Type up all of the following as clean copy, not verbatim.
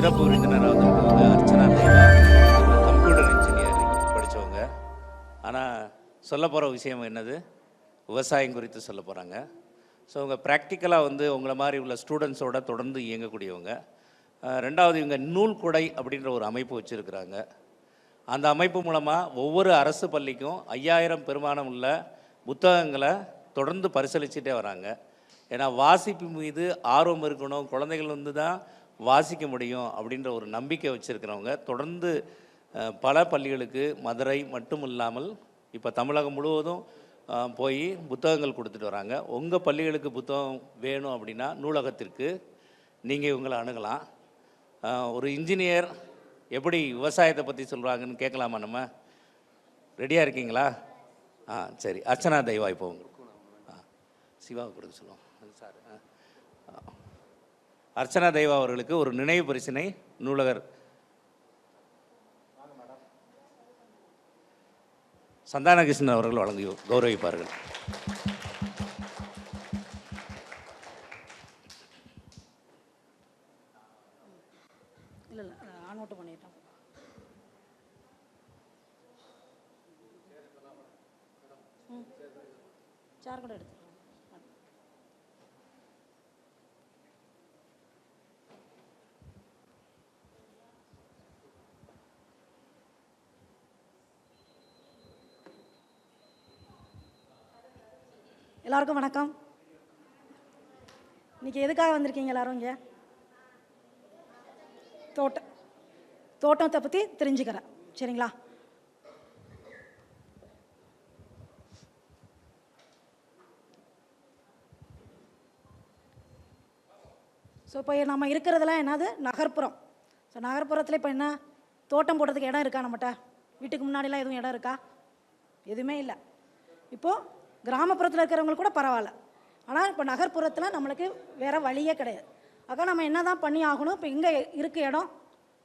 சிறப்பு விருந்தினராக வந்திருக்கவங்க அர்ச்சனா தேவா. Computer engineering படித்தவங்க. ஆனால் சொல்ல போகிற விஷயம் என்னது, விவசாயம் குறித்து சொல்ல போகிறாங்க. ஸோ அவங்க ப்ராக்டிக்கலாக வந்து உங்களை மாதிரி உள்ள ஸ்டூடெண்ட்ஸோட தொடர்ந்து இயங்கக்கூடியவங்க. ரெண்டாவது, இவங்க நூல் கொடை அப்படின்ற ஒரு அமைப்பு வச்சுருக்கிறாங்க. அந்த அமைப்பு மூலமாக ஒவ்வொரு அரசு பள்ளிக்கும் 5000 பெருமானம் உள்ள புத்தகங்களை தொடர்ந்து பரிசீலிச்சுட்டே வராங்க. ஏன்னா வாசிப்பு மீது ஆர்வம் இருக்கணும், குழந்தைகள் வந்து தான் வாசிக்க முடியும் அப்படின்ற ஒரு நம்பிக்கை வச்சுருக்கிறவங்க தொடர்ந்து பல பள்ளிகளுக்கு மதுரை மட்டும் இல்லாமல் இப்போ தமிழகம் முழுவதும் போய் புத்தகங்கள் கொடுத்துட்டு வராங்க. உங்கள் பள்ளிகளுக்கு புத்தகம் வேணும் அப்படின்னா நூலகத்திற்கு நீங்கள் இவங்களை அணுகலாம். ஒரு இன்ஜினியர் எப்படி விவசாயத்தை பற்றி சொல்கிறாங்கன்னு கேட்கலாமா? நம்ம ரெடியாக இருக்கீங்களா? சரி. அர்ச்சனா தெய்வா இப்போ உங்களுக்கு சிவாவை கொடுக்க சொல்லுவோம் சார். அர்ச்சனா தெய்வா அவர்களுக்கு ஒரு நினைவு பரிசினை நூலகர் சந்தானகிருஷ்ணன் அவர்கள் வழங்கி கௌரவிப்பார்கள். சார் கூட எடுத்து எல்லாருக்கும் வணக்கம். இன்னைக்கு எதுக்காக வந்திருக்கீங்க எல்லாரும்? இங்கே தோட்டத்தை பற்றி தெரிஞ்சுக்கிறேன், சரிங்களா? ஸோ இப்போ நம்ம இருக்கிறதுலாம் என்னது, நகர்ப்புறம். ஸோ நகர்ப்புறத்தில் இப்போ என்ன, தோட்டம் போடுறதுக்கு இடம் இருக்கா? நம்மகிட்ட வீட்டுக்கு முன்னாடிலாம் எதுவும் இடம் இருக்கா? எதுவுமே இல்லை. இப்போது கிராமப்புறத்தில் இருக்கிறவங்களுக்கு கூட பரவாயில்ல. ஆனால் இப்போ நகர்ப்புறத்தில் நம்மளுக்கு வேறு வழியே கிடையாது. அக்கா நம்ம என்ன தான் பண்ணி ஆகணும்? இப்போ இங்கே இருக்க இடம்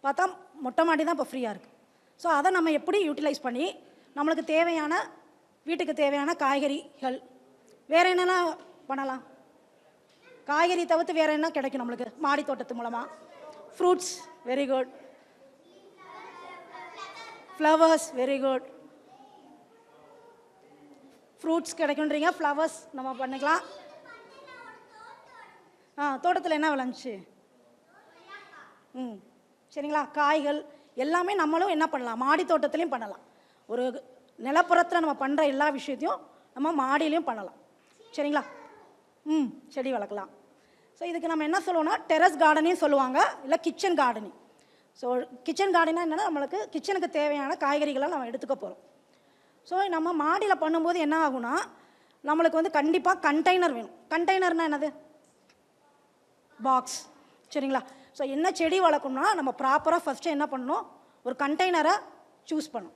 பார்த்தா மொட்டை மாடி தான் இப்போ ஃப்ரீயாக இருக்குது. ஸோ அதை நம்ம எப்படி யூட்டிலைஸ் பண்ணி நம்மளுக்கு தேவையான வீட்டுக்கு தேவையான காய்கறிகள் வேறு என்னெல்லாம் பண்ணலாம்? காய்கறி தவிர்த்து வேறு என்ன கிடைக்கும் நம்மளுக்கு மாடி தோட்டத்து மூலமாக? Fruits, very good. Flowers, very good. Fruits கிடைக்குன்றீங்க, ஃப்ளவர்ஸ் நம்ம பண்ணிக்கலாம். தோட்டத்தில் என்ன விளைஞ்சி? சரிங்களா. காய்கள் எல்லாமே நம்மளும் என்ன பண்ணலாம், மாடி தோட்டத்துலேயும் பண்ணலாம். ஒரு நிலப்புறத்தில் நம்ம பண்ணுற எல்லா விஷயத்தையும் நம்ம மாடியிலையும் பண்ணலாம், சரிங்களா? செடி வளர்க்கலாம். ஸோ இதுக்கு நம்ம என்ன சொல்லுவோம்னா டெரஸ் கார்டனையும் சொல்லுவாங்க, இல்லை கிச்சன் கார்டனிங். ஸோ கிச்சன் கார்டனா என்னென்னா நம்மளுக்கு கிச்சனுக்கு தேவையான காய்கறிகளை நம்ம எடுத்துக்க போகிறோம். ஸோ நம்ம மாடியில் பண்ணும்போது என்ன ஆகுனா நம்மளுக்கு வந்து கண்டிப்பாக கண்டெய்னர் வேணும். கண்டெய்னர்னால் என்னது? பாக்ஸ், சரிங்களா? ஸோ என்ன செடி வளர்க்கணும்னா நம்ம ப்ராப்பராக ஃபஸ்ட்டு என்ன பண்ணணும், ஒரு கண்டெய்னரை சூஸ் பண்ணணும்.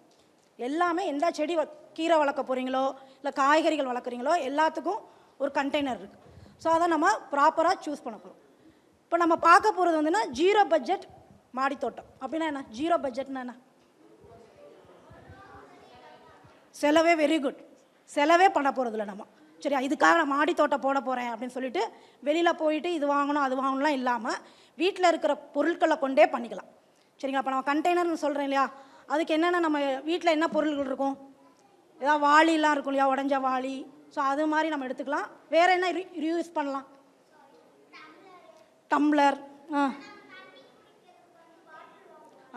எல்லாமே எந்த செடி கீரை வளர்க்க போகிறீங்களோ இல்லை காய்கறிகள் வளர்க்குறீங்களோ எல்லாத்துக்கும் ஒரு கண்டெய்னர் இருக்குது. ஸோ அதை நம்ம ப்ராப்பராக சூஸ் பண்ண போகிறோம். இப்போ நம்ம பார்க்க போகிறது வந்துன்னா ஜீரோ பட்ஜெட் மாடி தோட்டம். அப்படின்னா என்ன ஜீரோ பட்ஜெட்னா என்ன? செலவே, வெரி குட். செலவே பண்ண போகிறதில்ல நம்ம, சரியா? இதுக்காக நான் மாடி தோட்டம் போட போகிறேன் அப்படின்னு சொல்லிட்டு வெளியில் போயிட்டு இது வாங்கணும் அது வாங்கணும்லாம் இல்லாமல் வீட்டில் இருக்கிற பொருட்களை கொண்டே பண்ணிக்கலாம், சரிங்களா? இப்போ நம்ம கண்டெய்னர்னு சொல்கிறேன் இல்லையா, அதுக்கு என்னென்ன நம்ம வீட்டில் என்ன பொருள்கள் இருக்கும்? ஏதாவது வாளிலாம் இருக்கும் இல்லையா, உடஞ்ச வாளி. ஸோ அது மாதிரி நம்ம எடுத்துக்கலாம். வேறு என்ன ரியூஸ் பண்ணலாம்? டம்ளர்,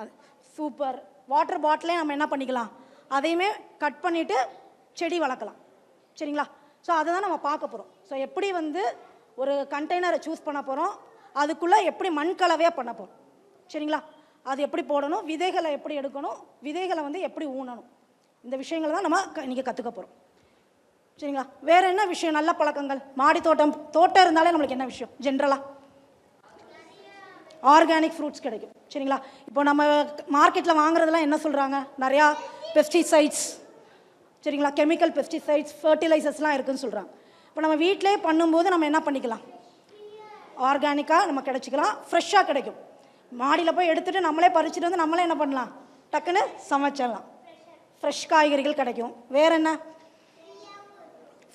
அது சூப்பர். வாட்டர் பாட்டிலே நம்ம என்ன பண்ணிக்கலாம், அதையுமே கட் பண்ணிவிட்டு செடி வளர்க்கலாம், சரிங்களா? ஸோ அதை தான் நம்ம பார்க்க போகிறோம். ஸோ எப்படி வந்து ஒரு கண்டெய்னரை சூஸ் பண்ண போகிறோம், அதுக்குள்ளே எப்படி மண் கலவையாக பண்ண போகிறோம், சரிங்களா? அது எப்படி போடணும், விதைகளை எப்படி எடுக்கணும், விதைகளை வந்து எப்படி ஊனணும், இந்த விஷயங்களை தான் நம்ம இன்றைக்கி கற்றுக்க போகிறோம், சரிங்களா? வேறு என்ன விஷயம்? நல்ல பழக்கங்கள். மாடி தோட்டம் இருந்தாலே நம்மளுக்கு என்ன விஷயம்? ஜென்ரலாக ஆர்கானிக் ஃப்ரூட்ஸ் கிடைக்கும், சரிங்களா? இப்போ நம்ம மார்க்கெட்டில் வாங்குறதுலாம் என்ன சொல்கிறாங்க, நிறையா பெஸ்டிசைட்ஸ், சரிங்களா? கெமிக்கல் பெஸ்டிசைட்ஸ், ஃபர்டிலைசர்ஸ்லாம் இருக்குதுன்னு சொல்கிறாங்க. இப்போ நம்ம வீட்டிலே பண்ணும்போது நம்ம என்ன பண்ணிக்கலாம், ஆர்கானிக்காக நம்ம கிடச்சிக்கலாம், ஃப்ரெஷ்ஷாக கிடைக்கும். மாடியில் போய் எடுத்துகிட்டு நம்மளே பறிச்சுட்டு வந்து நம்மளே என்ன பண்ணலாம், டக்குன்னு சமைச்சிடலாம். ஃப்ரெஷ் காய்கறிகள் கிடைக்கும். வேறு என்ன?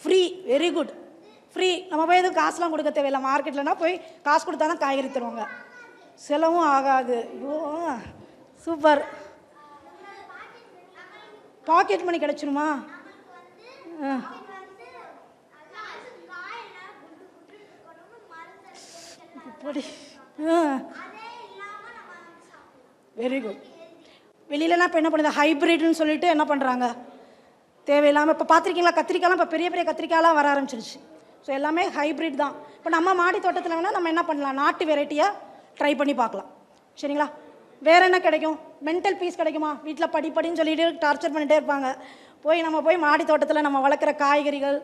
Free, very good. ஃப்ரீ. நம்ம போய் எதுவும் காசுலாம் கொடுக்க தேவையில்லை. மார்க்கெட்லனா போய் காசு கொடுத்தா தான் காய்கறி தருவாங்க. செலவும் ஆகாது. ஐயோ சூப்பர். Pocket money கிடச்சிருமா? இப்படி வெரி குட். வெளியிலலாம் இப்போ என்ன பண்ணுது, ஹைப்ரிட்னு சொல்லிட்டு என்ன பண்ணுறாங்க, தேவையில்லாமல். இப்போ பார்த்துருக்கீங்களா, கத்திரிக்காய்லாம் இப்போ பெரிய பெரிய கத்திரிக்காயெலாம் வர ஆரம்பிச்சிருச்சு. ஸோ எல்லாமே ஹைப்ரிட் தான். இப்போ நம்ம மாடி தோட்டத்தில் வேணால் நம்ம என்ன பண்ணலாம், நாட்டு வெரைட்டியாக ட்ரை பண்ணி பார்க்கலாம். சரிங்களா? வேறு என்ன கிடைக்கும்? மென்டல் பீஸ் கிடைக்குமா? வீட்டில் படிப்படின்னு சொல்லிட்டு டார்ச்சர் பண்ணிகிட்டே இருப்பாங்க. நம்ம போய் மாடி தோட்டத்தில் நம்ம வளர்க்குற காய்கறிகள்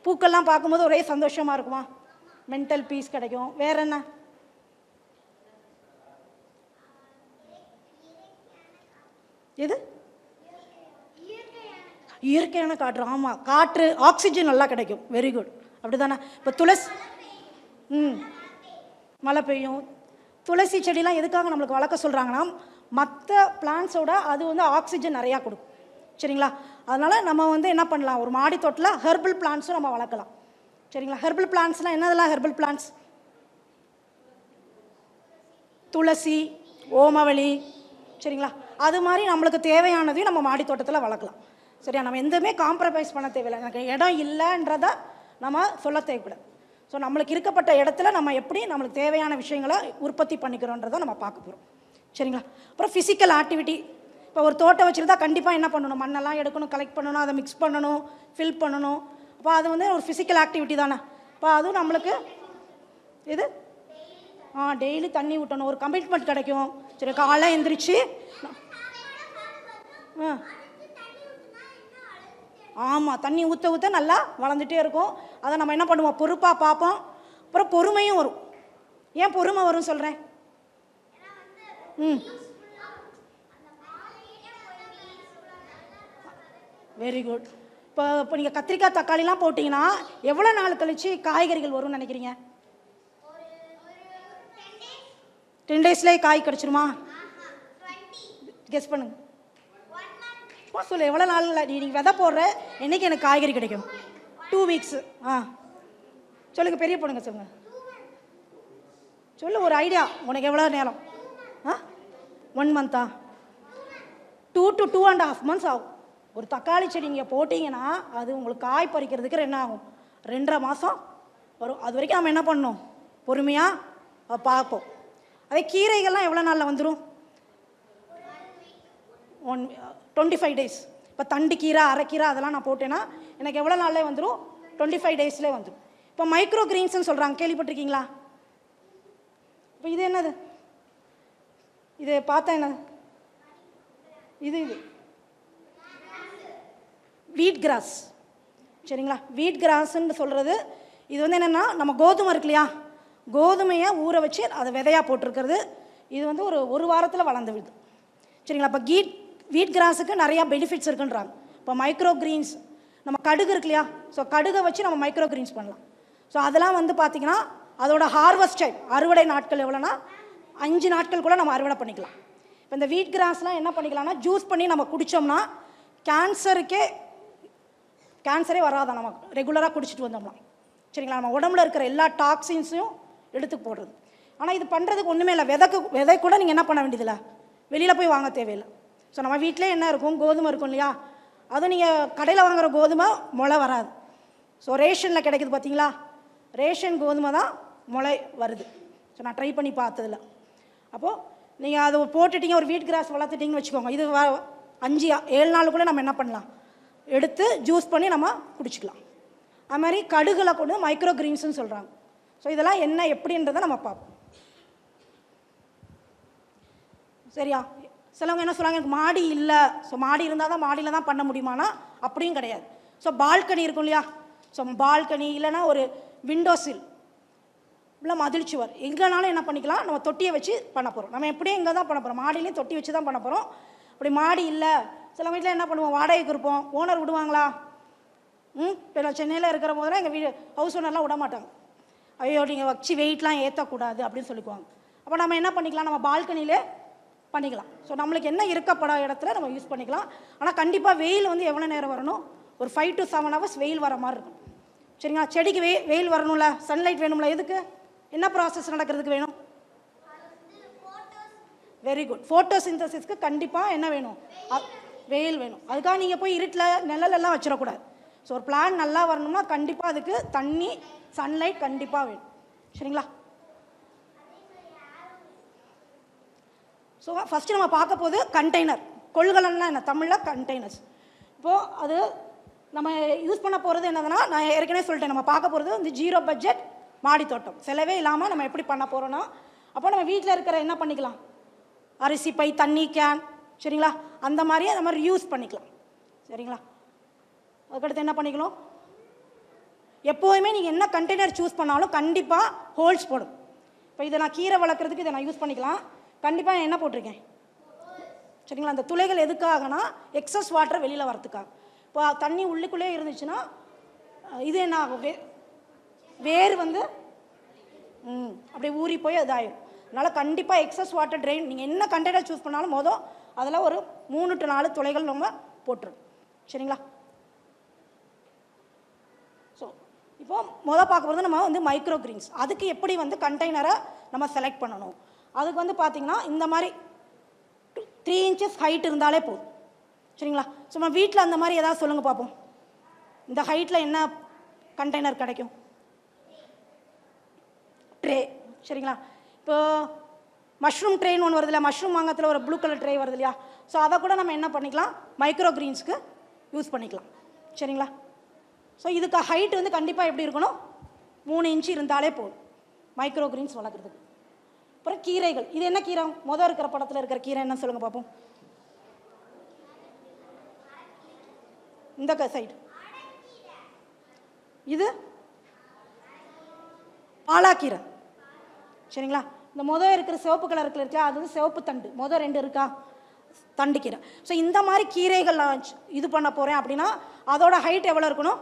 பூக்கள்லாம் பார்க்கும்போது ஒரே சந்தோஷமாக இருக்குமா? மென்டல் பீஸ் கிடைக்கும். வேறு என்ன? எது? இயற்கையான காற்று. ஆமாம், காற்று, ஆக்சிஜன் நல்லா கிடைக்கும். Very good. அப்படி தானே? இப்போ துளசி, மழை பெய்யும். துளசி செடிலாம் எதுக்காக நம்மளுக்கு வளர்க்க சொல்கிறாங்கன்னா, மற்ற பிளான்ஸோட அது வந்து ஆக்சிஜன் நிறையா கொடுக்கும். சரிங்களா? அதனால் நம்ம வந்து என்ன பண்ணலாம், ஒரு மாடி தோட்டத்தில் ஹெர்பல் பிளான்ஸும் நம்ம வளர்க்கலாம். சரிங்களா? ஹெர்பல் பிளான்ஸ்லாம் என்னதெல்லாம் ஹெர்பல் பிளான்ஸ்? துளசி, ஓமவல்லி. சரிங்களா? அது மாதிரி நம்மளுக்கு தேவையானதையும் நம்ம மாடி தோட்டத்தில் வளர்க்கலாம். சரியா? நம்ம எதுவுமே காம்ப்ரமைஸ் பண்ண தேவையில்லை. எனக்கு இடம் இல்லைன்றதை நம்ம சொல்ல தேவைப்படாது. ஸோ நம்மளுக்கு இருக்கப்பட்ட இடத்துல நம்ம எப்படி நம்மளுக்கு தேவையான விஷயங்களை உற்பத்தி பண்ணிக்கிறோன்றதை நம்ம பார்க்க போகிறோம். சரிங்களா? அப்புறம் ஃபிசிக்கல் ஆக்டிவிட்டி. இப்போ ஒரு தோட்டம் வச்சுருந்தா கண்டிப்பாக என்ன பண்ணணும், மண்ணெல்லாம் எடுக்கணும், கலெக்ட் பண்ணணும், அதை மிக்ஸ் பண்ணணும், ஃபில் பண்ணணும். அப்போ அது வந்து ஒரு ஃபிசிக்கல் ஆக்டிவிட்டி தானே. இப்போ அதுவும் நம்மளுக்கு இது டெய்லி தண்ணி ஊட்டணும், ஒரு கமிட்மெண்ட் கிடைக்கும். சரி, காலை எந்திரிச்சு ஆமாம், தண்ணி ஊற்ற ஊற்ற நல்லா வளர்ந்துட்டே இருக்கும். அதை நம்ம என்ன பண்ணுவோம், பொறுப்பாக பார்ப்போம். அப்புறம் பொறுமையும் வரும். ஏன் பொறுமை வரும் சொல்கிறேன்? Very good. இப்போ நீங்கள் கத்திரிக்காய் தக்காளிலாம் போட்டிங்கன்னா எவ்வளோ நாள் கழித்து காய்கறிகள் வரும்னு நினைக்கிறீங்க? 10 டேஸ்லேயே காய் கிடச்சிருமா? கெஸ் பண்ணுங்க. சொல்லு, எவ்வளோ நாளில் நீங்கள் விதை போடுற என்றைக்கு எனக்கு காய்கறி கிடைக்கும்? 2 வீக்ஸு. சொல்லுங்கள், பெரிய பொண்ணுங்க சொல்லுங்கள். சொல்லு, ஒரு ஐடியா. உனக்கு எவ்வளோ நேரம்? 1 மந்த்தா? 2 to 2.5 months ஆகும். ஒரு தக்காளி செடி நீங்கள் போட்டிங்கன்னா அது உங்களுக்கு காய் பறிக்கிறதுக்கு என்ன ஆகும்? 2.5 மாதம் வரும். அது வரைக்கும் நம்ம என்ன பண்ணணும், பொறுமையாக பார்ப்போம். அதே கீரைகள்லாம் எவ்வளோ நாளில் வந்துடும்? 25 days. இப்போ தண்டு கீரை, அரைக்கீரை அதெல்லாம் நான் போட்டேன்னா எனக்கு எவ்வளோ நாள்லேயே வந்துடும்? 25 daysலேயே வந்துடும். இப்போ மைக்ரோ கிரீன்ஸ்ன்னு சொல்கிறாங்க, கேள்விப்பட்டிருக்கீங்களா? இப்போ இது என்னது? இது பார்த்தா என்னது? இது வீட் கிராஸ். சரிங்களா? வீட் கிராஸ்ன்னு சொல்கிறது இது வந்து என்னென்னா, நம்ம கோதுமை இருக்கு இல்லையா, கோதுமையை ஊற வச்சு அதை விதையாக போட்டிருக்கிறது. இது வந்து ஒரு வாரத்தில் வளர்ந்து விடுது. சரிங்களா? இப்போ வீட் கிராஸுக்கு நிறையா பெனிஃபிட்ஸ் இருக்குன்றாங்க. இப்போ மைக்ரோ கிரீன்ஸ், நம்ம கடுகு இருக்கு இல்லையா, ஸோ கடுகை வச்சு நம்ம மைக்ரோ கிரீன்ஸ் பண்ணலாம். ஸோ அதெல்லாம் வந்து பார்த்திங்கன்னா அதோட ஹார்வெஸ்ட் டைம், அறுவடை நாட்கள் எவ்வளோனா 5 நாட்கள் கூட நம்ம அறுவடை பண்ணிக்கலாம். இப்போ இந்த வீட் கிராஸ்லாம் என்ன பண்ணிக்கலாம்னா, ஜூஸ் பண்ணி நம்ம குடித்தோம்னா கேன்சரே வராதான் நம்ம ரெகுலராக குடிச்சிட்டு வந்தோம்னா. சரிங்களா? நம்ம உடம்புல இருக்கிற எல்லா டாக்ஸின்ஸையும் எடுத்து போடுறது. ஆனால் இது பண்ணுறதுக்கு ஒன்றுமே இல்லை. விதை கூட நீங்கள் என்ன பண்ண வேண்டியதில்லை, வெளியில் போய் வாங்க தேவையில்லை. ஸோ நம்ம வீட்டிலே என்ன இருக்கும், கோதுமை இருக்கும் இல்லையா, அதுவும் நீங்கள் கடையில் வாங்குகிற கோதுமை முளை வராது. ஸோ ரேஷனில் கிடைக்குது பார்த்தீங்களா, ரேஷன் கோதுமை தான் முளை வருது. ஸோ நான் ட்ரை பண்ணி பார்த்ததில்ல. அப்போது நீங்கள் அதை போட்டுட்டிங்க, ஒரு வீட் கிராஸ் வளர்த்துட்டிங்கன்னு வச்சுக்கோங்க, இது 5-7 நாளுக்குள்ளே நம்ம என்ன பண்ணலாம், எடுத்து ஜூஸ் பண்ணி நம்ம குடிச்சிக்கலாம். அது மாதிரி கடுகில் கொண்டு மைக்ரோ கிரீன்ஸ்னு சொல்கிறாங்க. ஸோ இதெல்லாம் என்ன எப்படின்றத நம்ம பார்ப்போம். சரியா? சிலவங்க என்ன சொல்கிறாங்க, எனக்கு மாடி இல்லை, ஸோ மாடி இருந்தால் தான் மாடியில் தான் பண்ண முடியுமானா அப்படியும் கிடையாது. ஸோ பால்கனி இருக்கும் இல்லையா, ஸோ பால்கனி இல்லைனா ஒரு விண்டோஸில் இல்லை மதில் சுவர் எங்கேனாலும் என்ன பண்ணிக்கலாம், நம்ம தொட்டியை வச்சு பண்ண போகிறோம். நம்ம எப்படியும் இங்கே தான் பண்ண போகிறோம், மாடியிலையும் தொட்டி வச்சு தான் பண்ண போகிறோம். அப்படி மாடி இல்லை, சில வீட்டில் என்ன பண்ணுவோம், வாடகைக்கு இருப்போம், ஓனர் விடுவாங்களா? இப்போ நான் சென்னையில் இருக்கிற போதெல்லாம் எங்கள் வீடு ஹவுஸ் ஓனர்லாம் விட மாட்டாங்க. ஐயோ நீங்கள் வச்சு வெயிட்லாம் ஏற்றக்கூடாது அப்படின்னு சொல்லிக்குவாங்க. அப்போ நம்ம என்ன பண்ணிக்கலாம், நம்ம பால்கனிலே பண்ணிக்கலாம். ஸோ நம்மளுக்கு என்ன இருக்கப்பட இடத்துல நம்ம யூஸ் பண்ணிக்கலாம். ஆனால் கண்டிப்பாக வெயில் வந்து எவ்வளோ நேரம் வரணும், ஒரு 5 to 7 hours வெயில் வர மாதிரி இருக்கும். சரிங்களா? செடிக்கு வெயில் வரணும்ல, சன்லைட் வேணும்ல. எதுக்கு, என்ன ப்ராசஸ் நடக்கிறதுக்கு வேணும்? Very good. ஃபோட்டோசிந்தசிஸ்க்கு கண்டிப்பாக என்ன வேணும்? வெயில் வேணும். அதுக்காக நீங்கள் போய் இருட்டில் நிழலெல்லாம் வச்சிடக்கூடாது. ஸோ ஒரு பிளான் நல்லா வரணும்னா கண்டிப்பாக அதுக்கு தண்ணி, சன்லைட் கண்டிப்பாக வேணும். சரிங்களா? ஸோ ஃபஸ்ட்டு நம்ம பார்க்க போது கண்டெய்னர். கொள்கலன்னா என்ன? தமிழில் கண்டெய்னர்ஸ். இப்போது அது நம்ம யூஸ் பண்ண போகிறது என்னதுன்னா, நான் ஏற்கனவே சொல்லிட்டேன், நம்ம பார்க்க போகிறது வந்து 0 பட்ஜெட் மாடி தோட்டம். செலவே இல்லாமல் நம்ம எப்படி பண்ண போகிறோன்னா, அப்போ நம்ம வீட்டில் இருக்கிற என்ன பண்ணிக்கலாம்? அரிசி பை, தண்ணி கேன், சரிங்களா, அந்த மாதிரியே நம்ம யூஸ் பண்ணிக்கலாம். சரிங்களா? அதுக்கடுத்து என்ன பண்ணிக்கலாம்? எப்போதுமே நீங்கள் என்ன கண்டெய்னர் சூஸ் பண்ணாலும் கண்டிப்பாக ஹோல்ஸ் போடும். இப்போ இதை நான் கீரை வளர்க்குறதுக்கு இதை நான் யூஸ் பண்ணிக்கலாம். கண்டிப்பாக என்ன போட்டிருக்கேன்? சரிங்களா? அந்த துளைகள் எதுக்காகனா எக்ஸஸ் வாட்டர் வெளியில் வரத்துக்காக. இப்போ தண்ணி உள்ளுக்குள்ளே இருந்துச்சுன்னா இது என்ன ஆகும்? வேர் வந்து அப்படியே ஊறி போய் இதாயிடும். அதனால் கண்டிப்பாக எக்ஸஸ் வாட்டர் ட்ரெயின் நீங்கள் என்ன கண்டெய்னர் சூஸ் பண்ணாலும் அதில் ஒரு 3 to 4 துளைகள் நம்ம போட்டுரும். சரிங்களா? ஸோ இப்போ பார்க்க போகிறது நம்ம வந்து மைக்ரோ கிரீன்ஸ். அதுக்கு எப்படி வந்து கண்டெய்னரை நம்ம செலக்ட் பண்ணணும்? அதுக்கு வந்து பார்த்திங்கன்னா இந்த மாதிரி 3 inches ஹைட் இருந்தாலே போதும். சரிங்களா? ஸோ நம்ம வீட்டில் அந்த மாதிரி ஏதாவது சொல்லுங்கள் பார்ப்போம். இந்த ஹைட்டில் என்ன கண்டெய்னர் கிடைக்கும்? ட்ரே. சரிங்களா? இப்போ மஷ்ரூம் ட்ரேன்னு ஒன்று வருது இல்லையா? மஷ்ரூம் வாங்கத்தில் ஒரு ப்ளூ கலர் ட்ரே வருது இல்லையா? ஸோ அதை கூட நம்ம என்ன பண்ணிக்கலாம்? மைக்ரோ கிரீன்ஸ்க்கு யூஸ் பண்ணிக்கலாம். சரிங்களா? ஸோ இதுக்கு ஹைட் வந்து கண்டிப்பாக எப்படி இருக்கணும்? 3 inch இருந்தாலே போதும் மைக்ரோ கிரீன்ஸ் வளர்க்குறதுக்கு. அப்புறம் கீரைகள். இது என்ன கீரை? இருக்கிற படத்தில் இருக்கிற கீரை என்ன சொல்லுங்கள் பார்ப்போம். இந்த சைடு இது பாலாக்கீரை. சரிங்களா? இந்த இருக்கிற சிவப்பு கலர் இருக்கா, அது வந்து சிவப்பு தண்டு. 2 இருக்கா? தண்டு கீரை. ஸோ இந்த மாதிரி கீரைகள் நான் இது பண்ண போகிறேன் அப்படின்னா அதோட ஹைட் எவ்வளோ இருக்கணும்?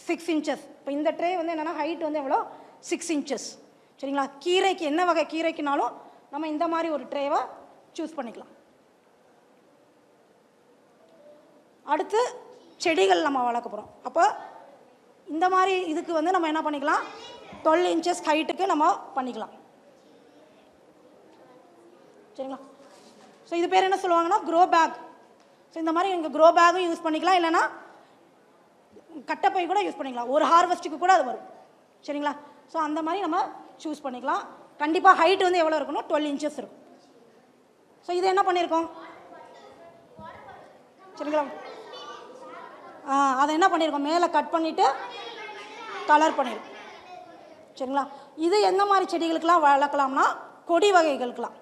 6 inches. இப்போ இந்த ட்ரே வந்து என்னென்னா ஹைட் வந்து எவ்வளோ? 6 inches. சரிங்களா? கீரைக்கு என்ன வகை கீரைக்குனாலும் நம்ம இந்த மாதிரி ஒரு ட்ரேவை சூஸ் பண்ணிக்கலாம். அடுத்து செடிகள் நம்ம வளர்க்க போகிறோம். அப்போ இந்த மாதிரி இதுக்கு வந்து நம்ம என்ன பண்ணிக்கலாம்? 12 inches ஹைட்டுக்கு நம்ம பண்ணிக்கலாம். சரிங்களா? ஸோ இது பேர் என்ன சொல்லுவாங்கன்னா க்ரோ பேக். ஸோ இந்த மாதிரி எங்கள் க்ரோ பேக்கும் யூஸ் பண்ணிக்கலாம், இல்லைன்னா கட்டைப்பை கூட யூஸ் பண்ணிக்கலாம். ஒரு ஹார்வெஸ்ட்டுக்கு கூட அது வரும். சரிங்களா? ஸோ அந்த மாதிரி நம்ம சூஸ் பண்ணிக்கலாம். கண்டிப்பாக ஹைட் வந்து எவ்வளோ இருக்கணும்? 12 inches இருக்கும். ஸோ இது என்ன பண்ணியிருக்கோம்? சரிங்களா? அதை என்ன பண்ணியிருக்கோம்? மேலே கட் பண்ணிவிட்டு கலர் பண்ணியிருக்கோம். சரிங்களா? இது எந்த மாதிரி செடிகளுக்கெல்லாம் வளர்க்கலாம்னா கொடி வகைகளுக்கெல்லாம்.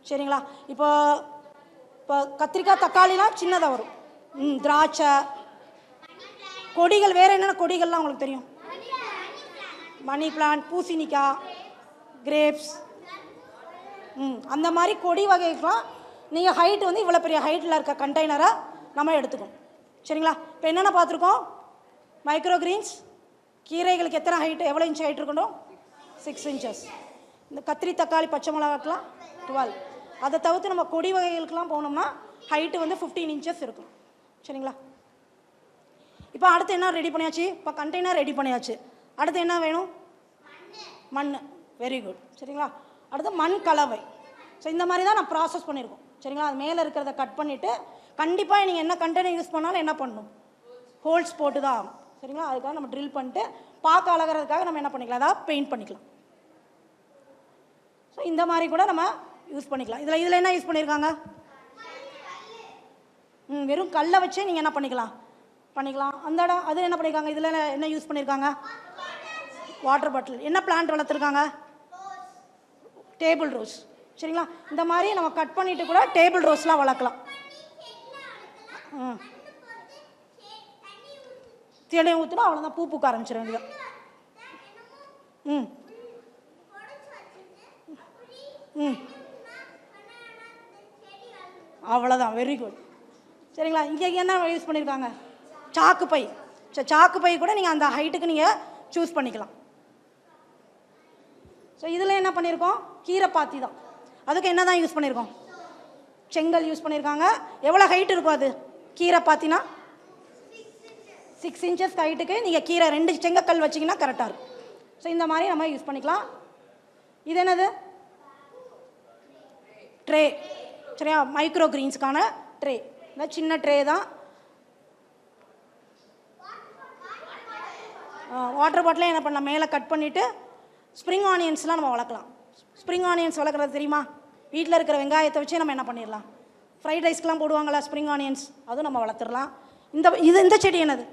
சரிங்களா? இப்போ கத்திரிக்காய், தக்காளிலாம் சின்னதாக வரும். திராட்சை கொடிகள். வேறு என்னென்ன கொடிகள்லாம் உங்களுக்கு தெரியும்? மணி பிளான்ட், பூசணிக்காய், கிரேப்ஸ், அந்த மாதிரி கொடி வகைக்கெலாம் நீங்கள் ஹைட் வந்து இவ்வளோ பெரிய ஹைட்டில் இருக்க கண்டெய்னரை நம்ம எடுத்துக்கணும். சரிங்களா? இப்போ என்னென்ன பார்த்துருக்கோம்? Micro Green's. கீரைகளுக்கு எத்தனை ஹைட்டு, எவ்வளோ இன்ச் ஹைட் இருக்கணும்? 6 inches. இந்த கத்திரி, தக்காளி, பச்சை மிளகாக்கெலாம் 12. அதை தவிர்த்து நம்ம கொடி வகைகளுக்கெலாம் போனோம்னா ஹைட்டு வந்து 15 inches இருக்கும். சரிங்களா? இப்போ அடுத்து என்ன ரெடி பண்ணியாச்சு? இப்போ கண்டெய்னர் ரெடி பண்ணியாச்சு. அடுத்து என்ன வேணும்? மண். Very good. சரிங்களா? அடுத்து மண் கலவை. ஸோ இந்த மாதிரி தான் நான் ப்ராசஸ் பண்ணியிருக்கோம். சரிங்களா? அது மேலே இருக்கிறத கட் பண்ணிவிட்டு கண்டிப்பாக நீங்கள் என்ன கண்டெய்னர் யூஸ் பண்ணாலும் என்ன பண்ணணும்? ஹோல்ஸ் போட்டு தான் ஆகும். சரிங்களா? அதுக்காக நம்ம ட்ரில் பண்ணிட்டு பார்க்க அழகிறதுக்காக நம்ம என்ன பண்ணிக்கலாம்? அதாவது பெயிண்ட் பண்ணிக்கலாம். ஸோ இந்த மாதிரி கூட நம்ம யூஸ் பண்ணிக்கலாம். இதில் என்ன யூஸ் பண்ணியிருக்காங்க? வெறும் கல்லை வச்சே நீங்கள் என்ன பண்ணிக்கலாம்? அந்த இடம் அது என்ன பண்ணியிருக்காங்க? இதில் என்ன யூஸ் பண்ணியிருக்காங்க? Water bottle. என்ன பிளான்ட் வளர்த்துருக்காங்க? Table rose. சரிங்களா? இந்த மாதிரி நம்ம கட் பண்ணிவிட்டு கூட டேபிள் ரோஸ்லாம் வளர்க்கலாம். தேடி ஊற்றினா அவ்வளோதான், பூ பூக்க ஆரம்பிச்சிடும். இதுதான். அவ்வளோதான். Very good. சரிங்களா? இங்கே என்ன யூஸ் பண்ணியிருக்காங்க? சாக்கு பை. சாக்கு பை கூட நீங்கள் அந்த ஹைட்டுக்கு நீங்கள் சூஸ் பண்ணிக்கலாம். ஸோ இதில் என்ன பண்ணியிருக்கோம்? கீரை பாத்தி தான். அதுக்கு என்ன தான் யூஸ் பண்ணியிருக்கோம்? செங்கல் யூஸ் பண்ணியிருக்காங்க. எவ்வளோ ஹைட் இருக்கும் அது? கீரை பாத்தினா 6 inches ஹைட்டுக்கு நீங்கள் கீரை 2 செங்கக்கல் வச்சிங்கன்னா கரெக்டாக இருக்கும். ஸோ இந்த மாதிரி நம்ம யூஸ் பண்ணிக்கலாம். இது என்னது? ட்ரே, சரியா, மைக்ரோ கிரீன்ஸ்க்கான ட்ரே. இந்த சின்ன ட்ரே தான். வாட்டர் பாட்டிலே என்ன பண்ணலாம், மேலே கட் பண்ணிவிட்டு ஸ்ப்ரிங் ஆனியன்ஸ்லாம் நம்ம வளர்க்கலாம். ஸ்ப்ரிங் ஆனியன்ஸ் வளர்க்குறது தெரியுமா? வீட்டில் இருக்கிற வெங்காயத்தை வச்சு நம்ம என்ன பண்ணிடலாம், ஃப்ரைட் ரைஸ்க்கெலாம் போடுவாங்களா ஸ்ப்ரிங் ஆனியன்ஸ், அதுவும் நம்ம வளர்த்துடலாம். இந்த செடி என்னது?